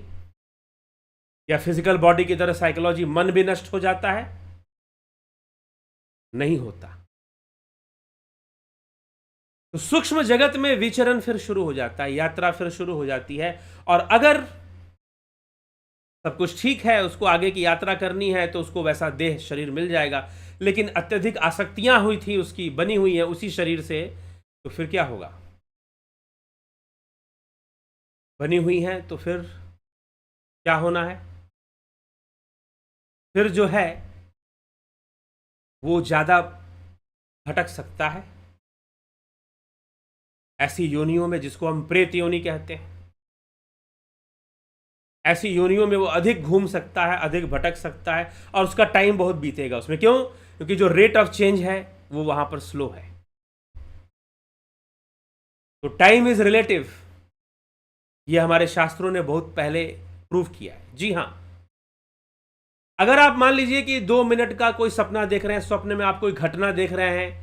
S1: या फिजिकल बॉडी की तरह साइकोलॉजी, मन भी नष्ट हो जाता है, नहीं होता। तो सूक्ष्म जगत में विचरण फिर शुरू हो जाता है, यात्रा फिर शुरू हो जाती है, और अगर सब कुछ ठीक है, उसको आगे की यात्रा करनी है तो उसको वैसा देह शरीर मिल जाएगा। लेकिन अत्यधिक आसक्तियां हुई थी उसकी, बनी हुई है उसी शरीर से, तो फिर क्या होगा? बनी हुई है तो फिर क्या होना है? फिर जो है वो ज्यादा भटक सकता है ऐसी योनियों में, जिसको हम प्रेत योनि कहते हैं। ऐसी योनियों में वो अधिक घूम सकता है, अधिक भटक सकता है, और उसका टाइम बहुत बीतेगा उसमें। क्यों? क्योंकि जो रेट ऑफ चेंज है वो वहां पर स्लो है। तो टाइम इज रिलेटिव, ये हमारे शास्त्रों ने बहुत पहले प्रूव किया है। जी हाँ, अगर आप मान लीजिए कि 2 मिनट का कोई सपना देख रहे हैं, स्वप्न में आप कोई घटना देख रहे हैं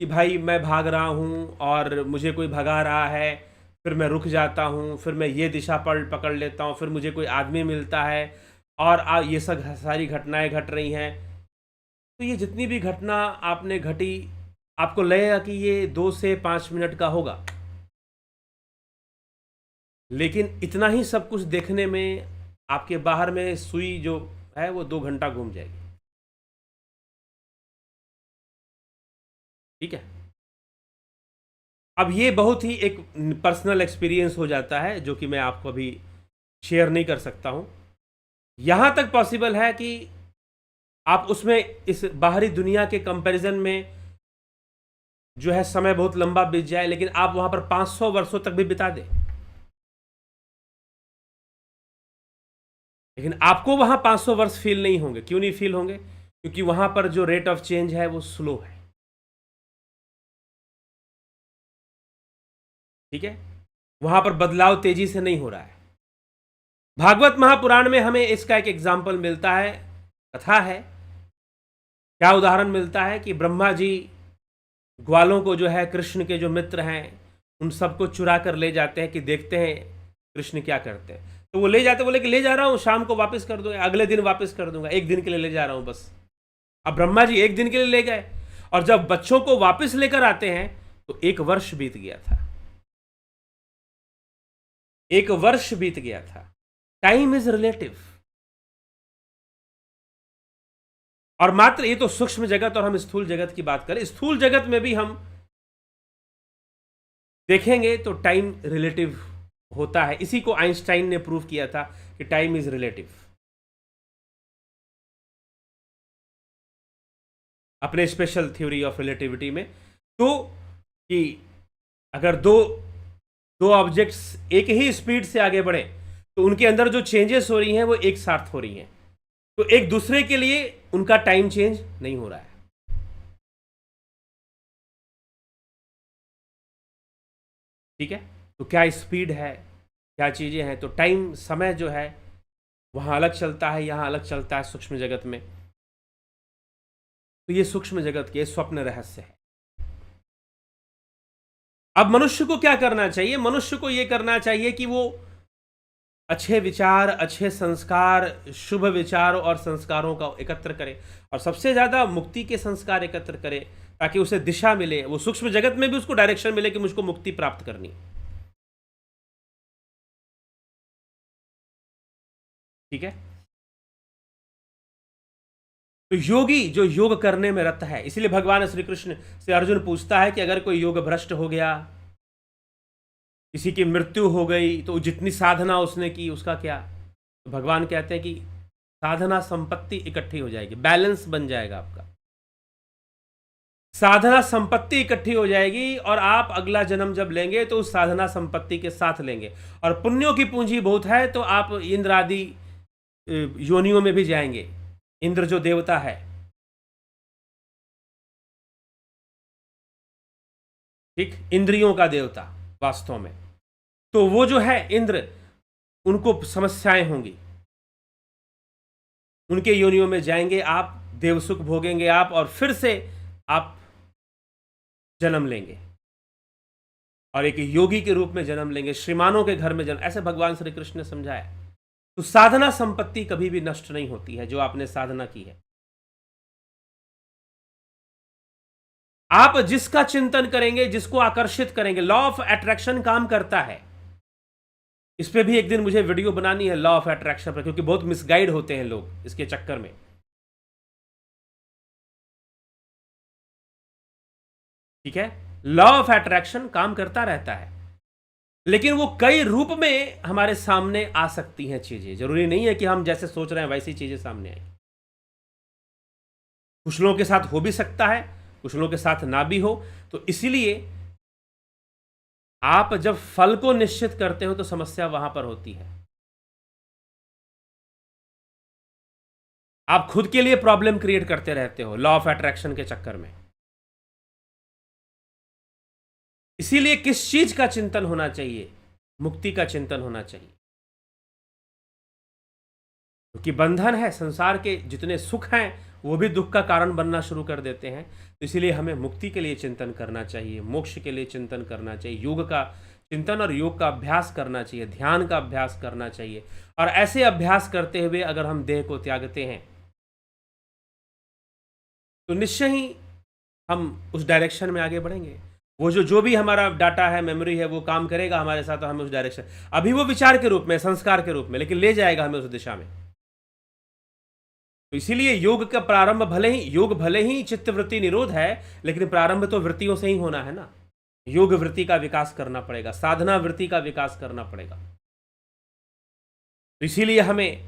S1: कि भाई मैं भाग रहा हूं और मुझे कोई भगा रहा है, फिर मैं रुक जाता हूँ, फिर मैं ये दिशा पकड़ लेता हूँ, फिर मुझे कोई आदमी मिलता है, और ये सब सारी घटनाएं घट रही हैं। तो ये जितनी भी घटना आपने घटी, आपको लगेगा कि ये 2 से 5 मिनट का होगा, लेकिन इतना ही सब कुछ देखने में आपके बाहर में सुई जो है वो 2 घंटा घूम जाएगी। ठीक है। अब ये बहुत ही एक पर्सनल एक्सपीरियंस हो जाता है, जो कि मैं आपको अभी शेयर नहीं कर सकता हूं। यहां तक पॉसिबल है कि आप उसमें इस बाहरी दुनिया के कंपैरिजन में जो है समय बहुत लंबा बीत जाए, लेकिन आप वहां पर 500 वर्षों तक भी बिता दें, लेकिन आपको वहां 500 वर्ष फील नहीं होंगे। क्यों नहीं फील होंगे? क्योंकि वहां पर जो रेट ऑफ चेंज है वो स्लो है। ठीक है, वहां पर बदलाव तेजी से नहीं हो रहा है। भागवत महापुराण में हमें इसका एक एग्जाम्पल मिलता है, कथा है। क्या उदाहरण मिलता है कि ब्रह्मा जी ग्वालों को जो है कृष्ण के जो मित्र हैं उन सबको चुरा कर ले जाते हैं कि देखते हैं कृष्ण क्या करते हैं। तो वो ले जाते, बोले कि ले जा रहा हूँ, शाम को वापस कर दूंगा, अगले दिन वापस कर दूंगा, 1 दिन के लिए ले जा रहा हूँ बस। अब ब्रह्मा जी 1 दिन के लिए ले गए, और जब बच्चों को वापस लेकर आते हैं तो 1 वर्ष बीत गया था। 1 वर्ष बीत गया था। Time is relative. और मात्र ये तो सूक्ष्म जगत, और हम स्थूल जगत की बात करें, स्थूल जगत में भी हम देखेंगे तो टाइम रिलेटिव होता है। इसी को आइंस्टाइन ने प्रूव किया था कि टाइम इज रिलेटिव। अपने स्पेशल थ्योरी ऑफ रिलेटिविटी में। तो कि अगर दो दो ऑब्जेक्ट्स एक ही स्पीड से आगे बढ़े तो उनके अंदर जो चेंजेस हो रही हैं वो एक साथ हो रही हैं, तो एक दूसरे के लिए उनका टाइम चेंज नहीं हो रहा है। ठीक है, तो क्या स्पीड है, क्या चीजें हैं, तो टाइम समय जो है वहां अलग चलता है, यहां अलग चलता है सूक्ष्म जगत में। तो ये सूक्ष्म जगत के स्वप्न रहस्य है। अब मनुष्य को क्या करना चाहिए? मनुष्य को यह करना चाहिए कि वो अच्छे विचार, अच्छे संस्कार, शुभ विचार और संस्कारों का एकत्र करे, और सबसे ज्यादा मुक्ति के संस्कार एकत्र करे, ताकि उसे दिशा मिले, वो सूक्ष्म जगत में भी उसको डायरेक्शन मिले कि मुझको मुक्ति प्राप्त करनी। ठीक है, तो योगी जो योग करने में रत है, इसलिए भगवान श्री कृष्ण से अर्जुन पूछता है कि अगर कोई योग भ्रष्ट हो गया, किसी की मृत्यु हो गई, तो जितनी साधना उसने की उसका क्या? तो भगवान कहते हैं कि साधना संपत्ति इकट्ठी हो जाएगी, बैलेंस बन जाएगा आपका, साधना संपत्ति इकट्ठी हो जाएगी, और आप अगला जन्म जब लेंगे तो उस साधना संपत्ति के साथ लेंगे, और पुण्यों की पूंजी बहुत है तो आप इंद्र आदि योनियों में भी जाएंगे। इंद्र जो देवता है, ठीक, इंद्रियों का देवता वास्तव में, तो वो जो है इंद्र, उनको समस्याएं होंगी, उनके योनियों में जाएंगे आप, देवसुख भोगेंगे आप, और फिर से आप जन्म लेंगे और एक योगी के रूप में जन्म लेंगे, श्रीमानों के घर में जन्म, ऐसे भगवान श्री कृष्ण ने समझाया। तो साधना संपत्ति कभी भी नष्ट नहीं होती है, जो आपने साधना की है। आप जिसका चिंतन करेंगे, जिसको आकर्षित करेंगे, लॉ ऑफ अट्रैक्शन काम करता है। इस पे भी एक दिन मुझे वीडियो बनानी है, लॉ ऑफ अट्रैक्शन पर, क्योंकि बहुत मिसगाइड होते हैं लोग इसके चक्कर में। ठीक है, लॉ ऑफ अट्रैक्शन काम करता रहता है, लेकिन वो कई रूप में हमारे सामने आ सकती हैं चीजें। जरूरी नहीं है कि हम जैसे सोच रहे हैं वैसी चीजें सामने आएंगी। कुछ लोगों के साथ हो भी सकता है, कुछ लोगों के साथ ना भी हो। तो इसीलिए आप जब फल को निश्चित करते हो तो समस्या वहां पर होती है। आप खुद के लिए प्रॉब्लम क्रिएट करते रहते हो लॉ ऑफ अट्रैक्शन के चक्कर में। इसीलिए किस चीज का चिंतन होना चाहिए? मुक्ति का चिंतन होना चाहिए, क्योंकि बंधन है, संसार के जितने सुख हैं वो भी दुख का कारण बनना शुरू कर देते हैं। तो इसीलिए हमें मुक्ति के लिए चिंतन करना चाहिए, मोक्ष के लिए चिंतन करना चाहिए, योग का चिंतन और योग का अभ्यास करना चाहिए, ध्यान का अभ्यास करना चाहिए। और ऐसे अभ्यास करते हुए अगर हम देह को त्यागते हैं तो निश्चय ही हम उस डायरेक्शन में आगे बढ़ेंगे। वो जो भी हमारा डाटा है, मेमोरी है, वो काम करेगा हमारे साथ, और हमें उस डायरेक्शन, अभी वो विचार के रूप में, संस्कार के रूप में, लेकिन ले जाएगा हमें उस दिशा में। तो इसीलिए योग का प्रारंभ, भले ही चित्तवृत्ति निरोध है, लेकिन प्रारंभ तो वृत्तियों से ही होना है ना। योग वृत्ति का विकास करना पड़ेगा, साधना वृत्ति का विकास करना पड़ेगा। तो इसीलिए हमें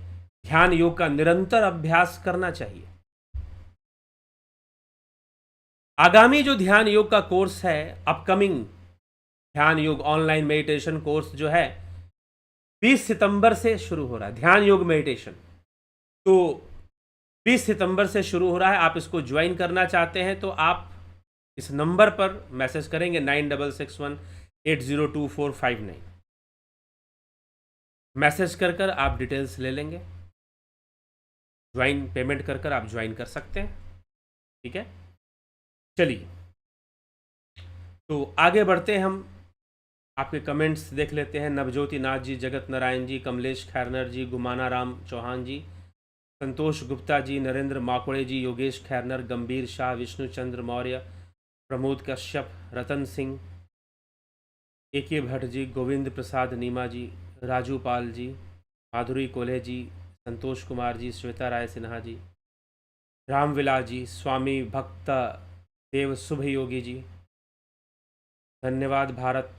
S1: ध्यान योग का निरंतर अभ्यास करना चाहिए। आगामी जो ध्यान योग का कोर्स है, अपकमिंग ध्यान योग ऑनलाइन मेडिटेशन कोर्स जो है 20 सितंबर से शुरू हो रहा है, ध्यान योग मेडिटेशन। तो 20 सितंबर से शुरू हो रहा है। आप इसको ज्वाइन करना चाहते हैं तो आप इस नंबर पर मैसेज करेंगे 9661802459। मैसेज कर कर आप डिटेल्स ले लेंगे, ज्वाइन पेमेंट कर कर आप ज्वाइन कर सकते हैं। ठीक है, चलिए तो आगे बढ़ते हैं। हम आपके कमेंट्स देख लेते हैं। नवज्योति नाथ जी, जगत नारायण जी, कमलेश खैरनर जी, गुमाना राम चौहान जी, संतोष गुप्ता जी, नरेंद्र माकुड़े जी, योगेश खैरनर, गंभीर शाह, विष्णु चंद्र मौर्य, प्रमोद कश्यप, रतन सिंह, AK भट्ट जी, गोविंद प्रसाद नीमा जी, राजू पाल जी, माधुरी कोल्हे जी, संतोष कुमार जी, श्वेता राय सिन्हा जी, रामविलास जी, स्वामी भक्त देव शुभ योगी जी, धन्यवाद भारत,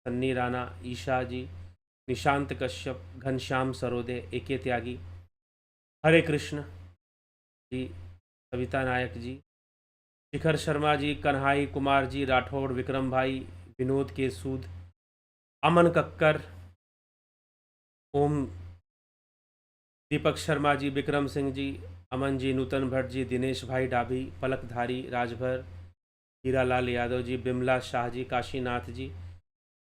S1: सन्नी राणा, ईशा जी, निशांत कश्यप, घनश्याम सरोदे, AK त्यागी, हरे कृष्ण जी, सविता नायक जी, शिखर शर्मा जी, कन्हाई कुमार जी राठौड़, विक्रम भाई, विनोद के सूद, अमन कक्कर, ओम, दीपक शर्मा जी, विक्रम सिंह जी, अमन जी, नूतन भट्ट जी, दिनेश भाई डाभी, पलकधारी, राजभर, हीरालाल यादव जी, बिमला शाह जी, काशीनाथ जी,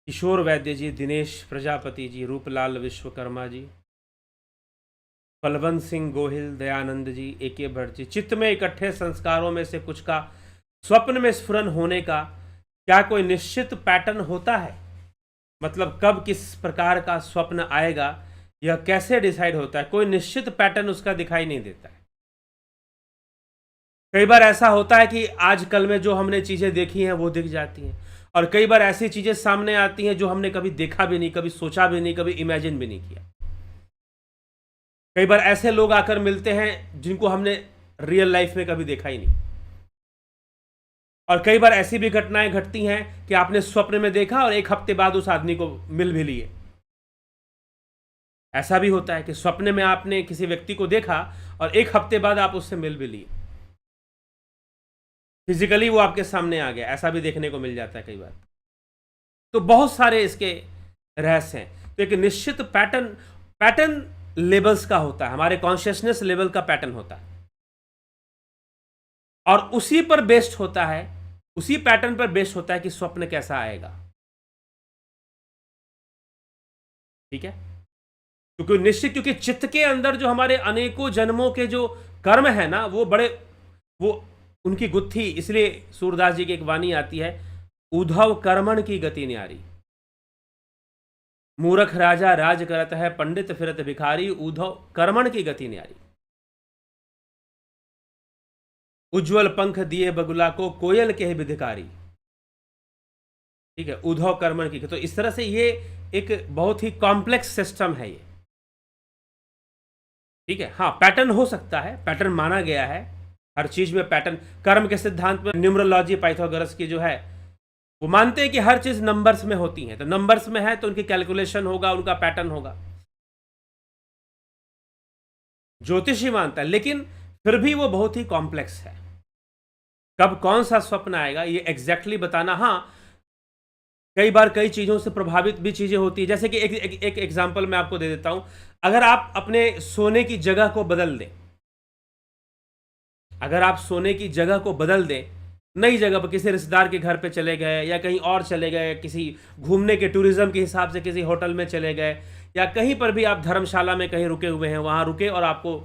S1: किशोर वैद्य जी, दिनेश प्रजापति जी, रूपलाल विश्वकर्मा जी, बलवंत सिंह गोहिल, दयानंद जी, AK भट्ट जी। चित्त में इकट्ठे संस्कारों में से कुछ का स्वप्न में स्फुरन होने का क्या कोई निश्चित पैटर्न होता है? मतलब कब किस प्रकार का स्वप्न आएगा, यह कैसे डिसाइड होता है? कोई निश्चित पैटर्न उसका दिखाई नहीं देता है। कई बार ऐसा होता है कि आजकल में जो हमने चीजें देखी हैं वो दिख जाती हैं, और कई बार ऐसी चीजें सामने आती हैं जो हमने कभी देखा भी नहीं, कभी सोचा भी नहीं, कभी इमेजिन भी नहीं किया। कई बार ऐसे लोग आकर मिलते हैं जिनको हमने रियल लाइफ में कभी देखा ही नहीं, और कई बार ऐसी भी घटनाएं घटती हैं कि आपने स्वप्न में देखा और एक हफ्ते बाद उस आदमी को मिल भी लिए। ऐसा भी होता है कि स्वप्न में आपने किसी व्यक्ति को देखा और एक हफ्ते बाद आप उससे मिल भी लिए, फिजिकली वो आपके सामने आ गया। ऐसा भी देखने को मिल जाता है कई बार। तो बहुत सारे इसके रहस्य हैं। तो एक निश्चित पैटर्न लेवल्स का होता है, हमारे कॉन्शियसनेस लेवल का पैटर्न होता है, और उसी पर बेस्ड होता है, उसी पैटर्न पर बेस्ड होता है कि स्वप्न कैसा आएगा। ठीक है? क्योंकि चित्त के अंदर जो हमारे अनेकों जन्मों के जो कर्म है ना, वो उनकी गुत्थी, इसलिए सूरदास जी की एक वाणी आती है, उद्धव कर्मण की गति न्यारी। मूर्ख राजा राज करत है, पंडित फिरत भिखारी, उद्धव कर्मण की गति न्यारी। उज्जवल पंख दिए बगुला को, कोयल के विधिकारी। ठीक है, उद्धव कर्मण की। तो इस तरह से ये एक बहुत ही कॉम्प्लेक्स सिस्टम है ये। ठीक है, हाँ, पैटर्न हो सकता है, पैटर्न माना गया है हर चीज में। पैटर्न कर्म के सिद्धांत में न्यूमरोलॉजी पाइथागोरस की जो है, वो मानते हैं कि हर चीज नंबर्स में होती है, तो नंबर्स में है तो उनकी कैलकुलेशन होगा, उनका पैटर्न होगा। ज्योतिष ही मानता है, लेकिन फिर भी वो बहुत ही कॉम्प्लेक्स है। कब कौन सा स्वप्न आएगा ये एग्जैक्टली बताना, हाँ, कई बार कई चीजों से प्रभावित भी चीजें होती है। जैसे कि एक एग्जांपल मैं आपको दे देता हूं। अगर आप अपने सोने की जगह को बदल दें, अगर आप सोने की जगह को बदल दें, नई जगह पर किसी रिश्तेदार के घर पे चले गए, या कहीं और चले गए, किसी घूमने के टूरिज्म के हिसाब से किसी होटल में चले गए, या कहीं पर भी आप धर्मशाला में कहीं रुके हुए हैं, वहां रुके और आपको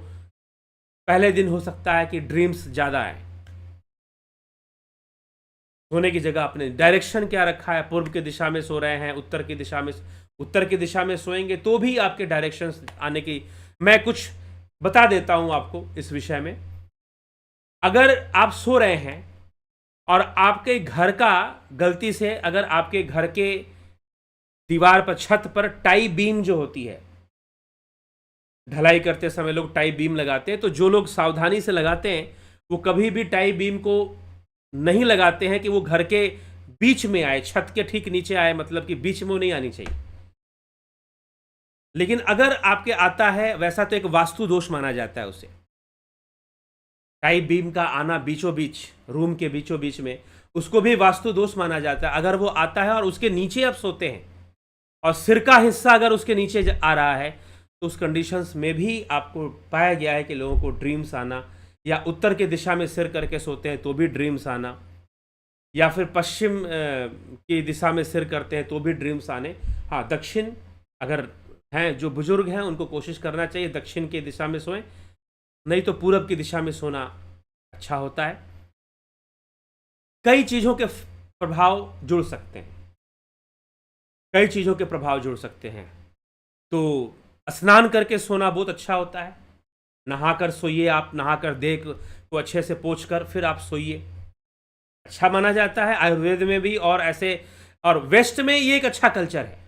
S1: पहले दिन हो सकता है कि ड्रीम्स ज्यादा आए। सोने की जगह अपने डायरेक्शन क्या रखा है, पूर्व की दिशा में सो रहे हैं, उत्तर की दिशा में सोएंगे तो भी आपके डायरेक्शंस आने की, मैं कुछ बता देता हूं आपको इस विषय में। अगर आप सो रहे हैं और आपके घर का गलती से, अगर आपके घर के दीवार पर, छत पर टाई बीम जो होती है, ढलाई करते समय लोग टाई बीम लगाते हैं, तो जो लोग सावधानी से लगाते हैं वो कभी भी टाई बीम को नहीं लगाते हैं कि वो घर के बीच में आए, छत के ठीक नीचे आए, मतलब कि बीच में वो नहीं आनी चाहिए। लेकिन अगर आपके आता है वैसा, तो एक वास्तु दोष माना जाता है उसे। टाई बीम का आना बीचों बीच, रूम के बीचों बीच में, उसको भी वास्तु दोष माना जाता है। अगर वो आता है और उसके नीचे आप सोते हैं और सिर का हिस्सा अगर उसके नीचे आ रहा है, तो उस कंडीशंस में भी आपको पाया गया है कि लोगों को ड्रीम्स आना, या उत्तर की दिशा में सिर करके सोते हैं तो भी ड्रीम्स आना, या फिर पश्चिम की दिशा में सिर करते हैं तो भी ड्रीम्स आने। हाँ, दक्षिण अगर हैं, जो बुजुर्ग हैं उनको कोशिश करना चाहिए दक्षिण की दिशा में सोएं, नहीं तो पूरब की दिशा में सोना अच्छा होता है। कई चीज़ों के प्रभाव जुड़ सकते हैं, कई चीज़ों के प्रभाव जुड़ सकते हैं। तो स्नान करके सोना बहुत अच्छा होता है। नहाकर सोइए, आप नहाकर देह को अच्छे से पोंछ कर फिर आप सोइए, अच्छा माना जाता है आयुर्वेद में भी। और ऐसे, और वेस्ट में ये एक अच्छा कल्चर है।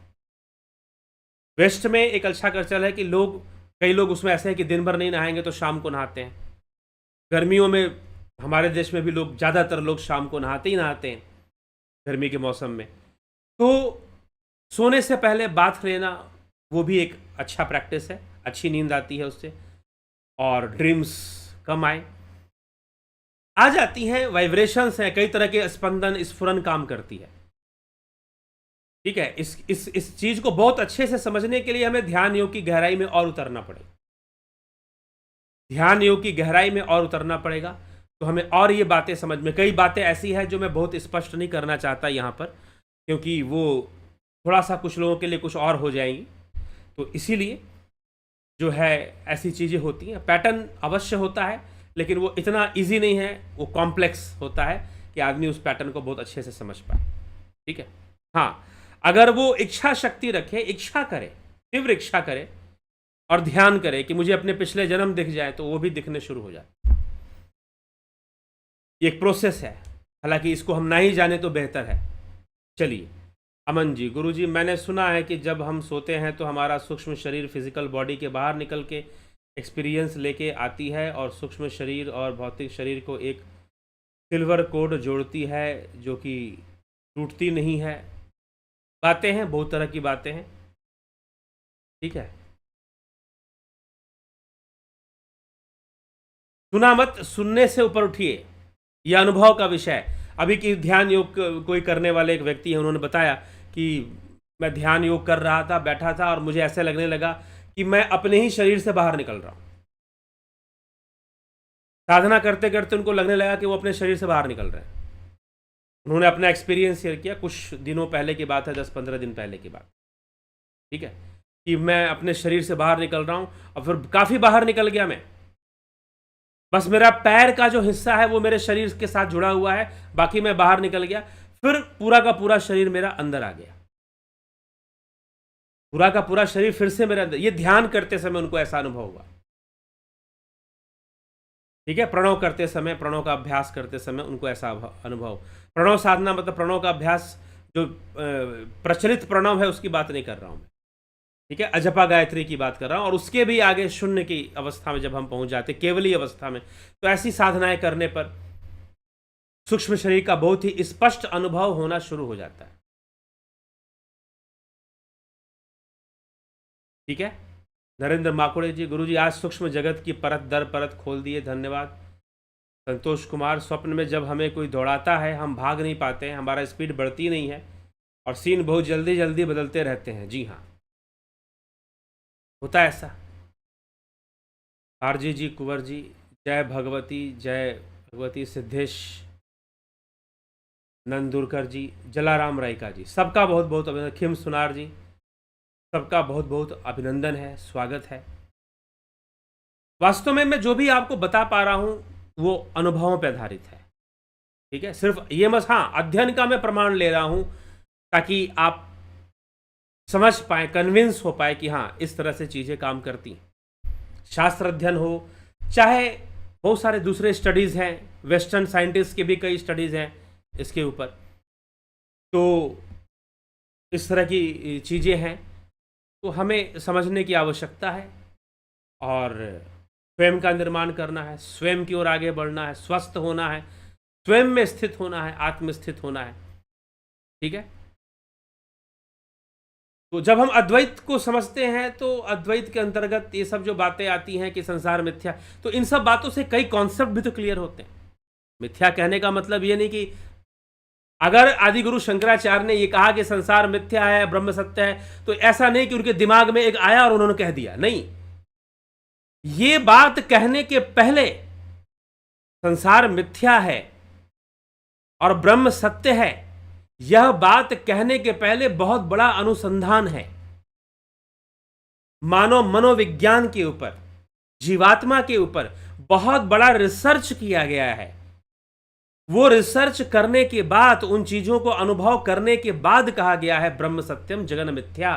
S1: वेस्ट में एक अच्छा कल्चर है कि कई लोग उसमें ऐसे हैं कि दिन भर नहीं नहाएंगे तो शाम को नहाते हैं। गर्मियों में हमारे देश में भी लोग, ज़्यादातर लोग शाम को नहाते ही नहाते हैं गर्मी के मौसम में। तो सोने से पहले बाथ लेना, वो भी एक अच्छा प्रैक्टिस है, अच्छी नींद आती है उससे, और ड्रीम्स कम आए। आ जाती हैं, वाइब्रेशंस हैं, कई तरह के स्पंदन स्फुरन काम करती है। ठीक है, इस चीज को बहुत अच्छे से समझने के लिए हमें ध्यान योग की गहराई में और उतरना पड़ेगा। ध्यान योग की गहराई में और उतरना पड़ेगा, तो हमें और ये बातें समझ में, कई बातें ऐसी हैं जो मैं बहुत स्पष्ट नहीं करना चाहता यहाँ पर, क्योंकि वो थोड़ा सा कुछ लोगों के लिए कुछ और हो जाएंगी। तो इसीलिए जो है ऐसी चीज़ें होती हैं, पैटर्न अवश्य होता है, लेकिन वो इतना इजी नहीं है, वो कॉम्प्लेक्स होता है कि आदमी उस पैटर्न को बहुत अच्छे से समझ पाए। ठीक है, हाँ, अगर वो इच्छा शक्ति रखे, इच्छा करे, तीव्र इच्छा करे और ध्यान करे कि मुझे अपने पिछले जन्म दिख जाए, तो वो भी दिखने शुरू हो जाए। ये एक प्रोसेस है, हालांकि इसको हम ना ही जाने तो बेहतर है। चलिए, अमन जी, गुरुजी, मैंने सुना है कि जब हम सोते हैं तो हमारा सूक्ष्म शरीर फिजिकल बॉडी के बाहर निकल के एक्सपीरियंस लेके आती है और सूक्ष्म शरीर और भौतिक शरीर को एक सिल्वर कोड जोड़ती है जो कि टूटती नहीं है। बातें हैं, बहुत तरह की बातें हैं। ठीक है, सुना मत, सुनने से ऊपर उठिए, यह अनुभव का विषय है। अभी की ध्यान योग कोई करने वाले एक व्यक्ति हैं, उन्होंने बताया कि मैं ध्यान योग कर रहा था, बैठा था और मुझे ऐसे लगने लगा कि मैं अपने ही शरीर से बाहर निकल रहा हूं। साधना करते करते उनको लगने लगा कि वो अपने शरीर से बाहर निकल रहे हैं। उन्होंने अपना एक्सपीरियंस शेयर किया, कुछ दिनों पहले की बात है, 10-15 दिन पहले की बात। ठीक है, कि मैं अपने शरीर से बाहर निकल रहा हूं और फिर काफ़ी बाहर निकल गया मैं। बस मेरा पैर का जो हिस्सा है वो मेरे शरीर के साथ जुड़ा हुआ है, बाकी मैं बाहर निकल गया। फिर पूरा का पूरा शरीर मेरा अंदर आ गया, पूरा का पूरा शरीर फिर से मेरे अंदर। ये ध्यान करते समय उनको ऐसा अनुभव हुआ। ठीक है, प्रणव करते समय, प्रणव का अभ्यास करते समय उनको ऐसा अनुभव। प्रणव साधना मतलब प्रणव का अभ्यास, जो प्रचलित प्रणव है उसकी बात नहीं कर रहा हूं मैं। ठीक है, अजपा गायत्री की बात कर रहा हूं, और उसके भी आगे शून्य की अवस्था में जब हम पहुंच जाते, केवली अवस्था में, तो ऐसी साधनाएं करने पर सूक्ष्म शरीर का बहुत ही स्पष्ट अनुभव होना शुरू हो जाता है। ठीक है, नरेंद्र माकुड़े जी, गुरुजी आज सूक्ष्म जगत की परत दर परत खोल दिए, धन्यवाद। संतोष कुमार, स्वप्न में जब हमें कोई दौड़ाता है हम भाग नहीं पाते हैं, हमारा स्पीड बढ़ती नहीं है और सीन बहुत जल्दी जल्दी बदलते रहते हैं। जी हाँ, होता है ऐसा। आरजी जी, कुंवर जी, जय भगवती सिद्धेश नंदुरकर जी, जलाराम रायका जी, सबका बहुत बहुत अभिनंदन। खिम सुनार जी, सबका बहुत बहुत अभिनंदन है, स्वागत है। वास्तव में मैं जो भी आपको बता पा रहा हूं वो अनुभवों पर आधारित है। ठीक है, सिर्फ ये मत, हाँ, अध्ययन का मैं प्रमाण ले रहा हूं ताकि आप समझ पाए, कन्विंस हो पाए कि हाँ, इस तरह से चीज़ें काम करती हैं। शास्त्र अध्ययन हो, चाहे बहुत सारे दूसरे स्टडीज़ हैं, वेस्टर्न साइंटिस्ट के भी कई स्टडीज़ हैं इसके ऊपर, तो इस तरह की चीज़ें हैं, तो हमें समझने की आवश्यकता है और स्वयं का निर्माण करना है, स्वयं की ओर आगे बढ़ना है, स्वस्थ होना है, स्वयं में स्थित होना है, आत्मस्थित होना है। ठीक है, तो जब हम अद्वैत को समझते हैं तो अद्वैत के अंतर्गत ये सब जो बातें आती हैं कि संसार मिथ्या, तो इन सब बातों से कई कॉन्सेप्ट भी तो क्लियर होते हैं। मिथ्या कहने का मतलब ये नहीं कि अगर आदि गुरु शंकराचार्य ने ये कहा कि संसार मिथ्या है, ब्रह्म सत्य है, तो ऐसा नहीं कि उनके दिमाग में एक आया और उन्होंने कह दिया, नहीं। ये बात कहने के पहले संसार मिथ्या है और ब्रह्म सत्य है, यह बात कहने के पहले बहुत बड़ा अनुसंधान है। मानव मनोविज्ञान के ऊपर, जीवात्मा के ऊपर बहुत बड़ा रिसर्च किया गया है। वो रिसर्च करने के बाद, उन चीजों को अनुभव करने के बाद कहा गया है ब्रह्म सत्यम जगन मिथ्या।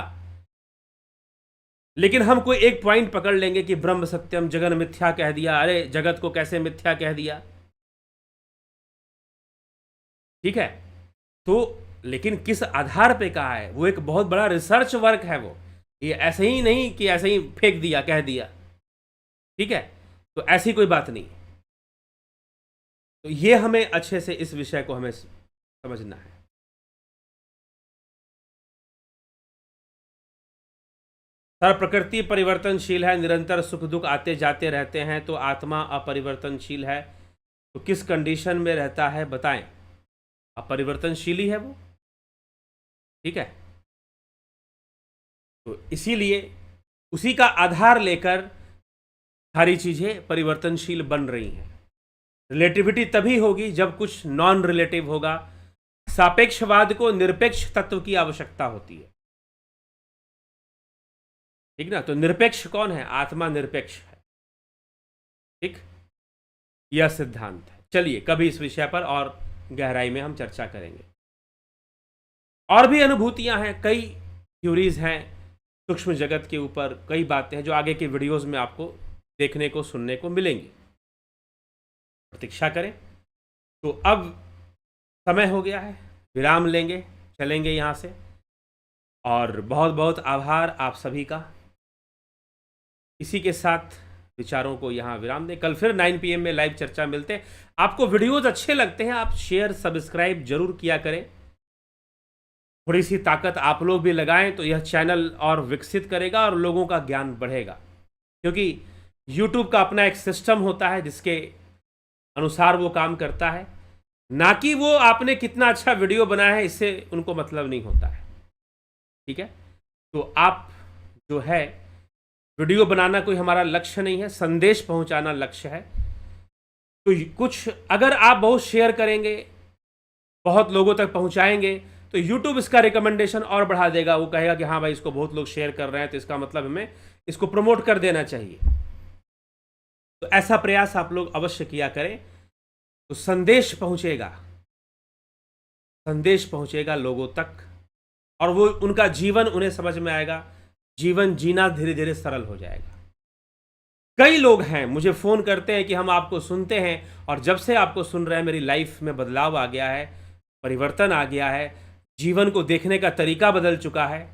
S1: लेकिन हम कोई एक पॉइंट पकड़ लेंगे कि ब्रह्म सत्यम जगन मिथ्या कह दिया, अरे जगत को कैसे मिथ्या कह दिया। ठीक है, तो लेकिन किस आधार पे कहा है, वो एक बहुत बड़ा रिसर्च वर्क है। वो ये ऐसे ही नहीं कि ऐसे ही फेंक दिया, कह दिया। ठीक है, तो ऐसी कोई बात नहीं। तो ये हमें अच्छे से इस विषय को हमें समझना है। सर, प्रकृति परिवर्तनशील है, निरंतर सुख दुख आते जाते रहते हैं, तो आत्मा अपरिवर्तनशील है। तो किस कंडीशन में रहता है बताएं। अब परिवर्तनशील ही है वो, ठीक है। तो इसीलिए उसी का आधार लेकर सारी चीजें परिवर्तनशील बन रही हैं। रिलेटिविटी तभी होगी जब कुछ नॉन रिलेटिव होगा। सापेक्षवाद को निरपेक्ष तत्व की आवश्यकता होती है, ठीक ना। तो निरपेक्ष कौन है? आत्मा निरपेक्ष है, ठीक। यह सिद्धांत है। चलिए कभी इस विषय पर और गहराई में हम चर्चा करेंगे। और भी अनुभूतियां हैं, कई थ्योरीज हैं सूक्ष्म जगत के ऊपर, कई बातें हैं जो आगे के वीडियोस में आपको देखने को सुनने को मिलेंगी। प्रतीक्षा करें। तो अब समय हो गया है, विराम लेंगे, चलेंगे यहाँ से। और बहुत बहुत आभार आप सभी का। इसी के साथ विचारों को यहाँ विराम दें। कल फिर 9 PM में लाइव चर्चा मिलते हैं। आपको वीडियोज अच्छे लगते हैं, आप शेयर सब्सक्राइब जरूर किया करें। थोड़ी सी ताकत आप लोग भी लगाएं तो यह चैनल और विकसित करेगा और लोगों का ज्ञान बढ़ेगा। क्योंकि YouTube का अपना एक सिस्टम होता है जिसके अनुसार वो काम करता है, ना कि वो आपने कितना अच्छा वीडियो बनाया है इससे उनको मतलब नहीं होता है, ठीक है। तो आप जो है, वीडियो बनाना कोई हमारा लक्ष्य नहीं है, संदेश पहुंचाना लक्ष्य है। तो कुछ अगर आप बहुत शेयर करेंगे, बहुत लोगों तक पहुंचाएंगे, तो YouTube इसका रिकमेंडेशन और बढ़ा देगा। वो कहेगा कि हाँ भाई, इसको बहुत लोग शेयर कर रहे हैं, तो इसका मतलब हमें इसको प्रमोट कर देना चाहिए। तो ऐसा प्रयास आप लोग अवश्य किया करें, तो संदेश पहुंचेगा लोगों तक, और वो उनका जीवन उन्हें समझ में आएगा। जीवन जीना धीरे धीरे सरल हो जाएगा। कई लोग हैं मुझे फ़ोन करते हैं कि हम आपको सुनते हैं, और जब से आपको सुन रहे हैं मेरी लाइफ में बदलाव आ गया है, परिवर्तन आ गया है, जीवन को देखने का तरीका बदल चुका है।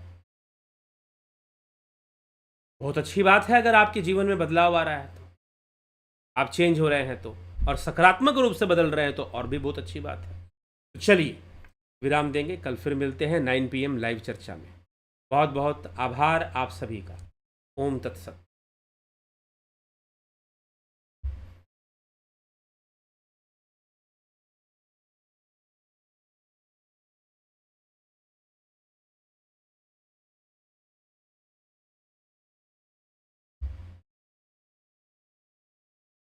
S1: बहुत अच्छी बात है अगर आपके जीवन में बदलाव आ रहा है, तो आप चेंज हो रहे हैं, तो और सकारात्मक रूप से बदल रहे हैं, तो और भी बहुत अच्छी बात है। तो चलिए विराम देंगे, कल फिर मिलते हैं 9 PM लाइव चर्चा में। बहुत बहुत आभार आप सभी का। ओम तत्सत।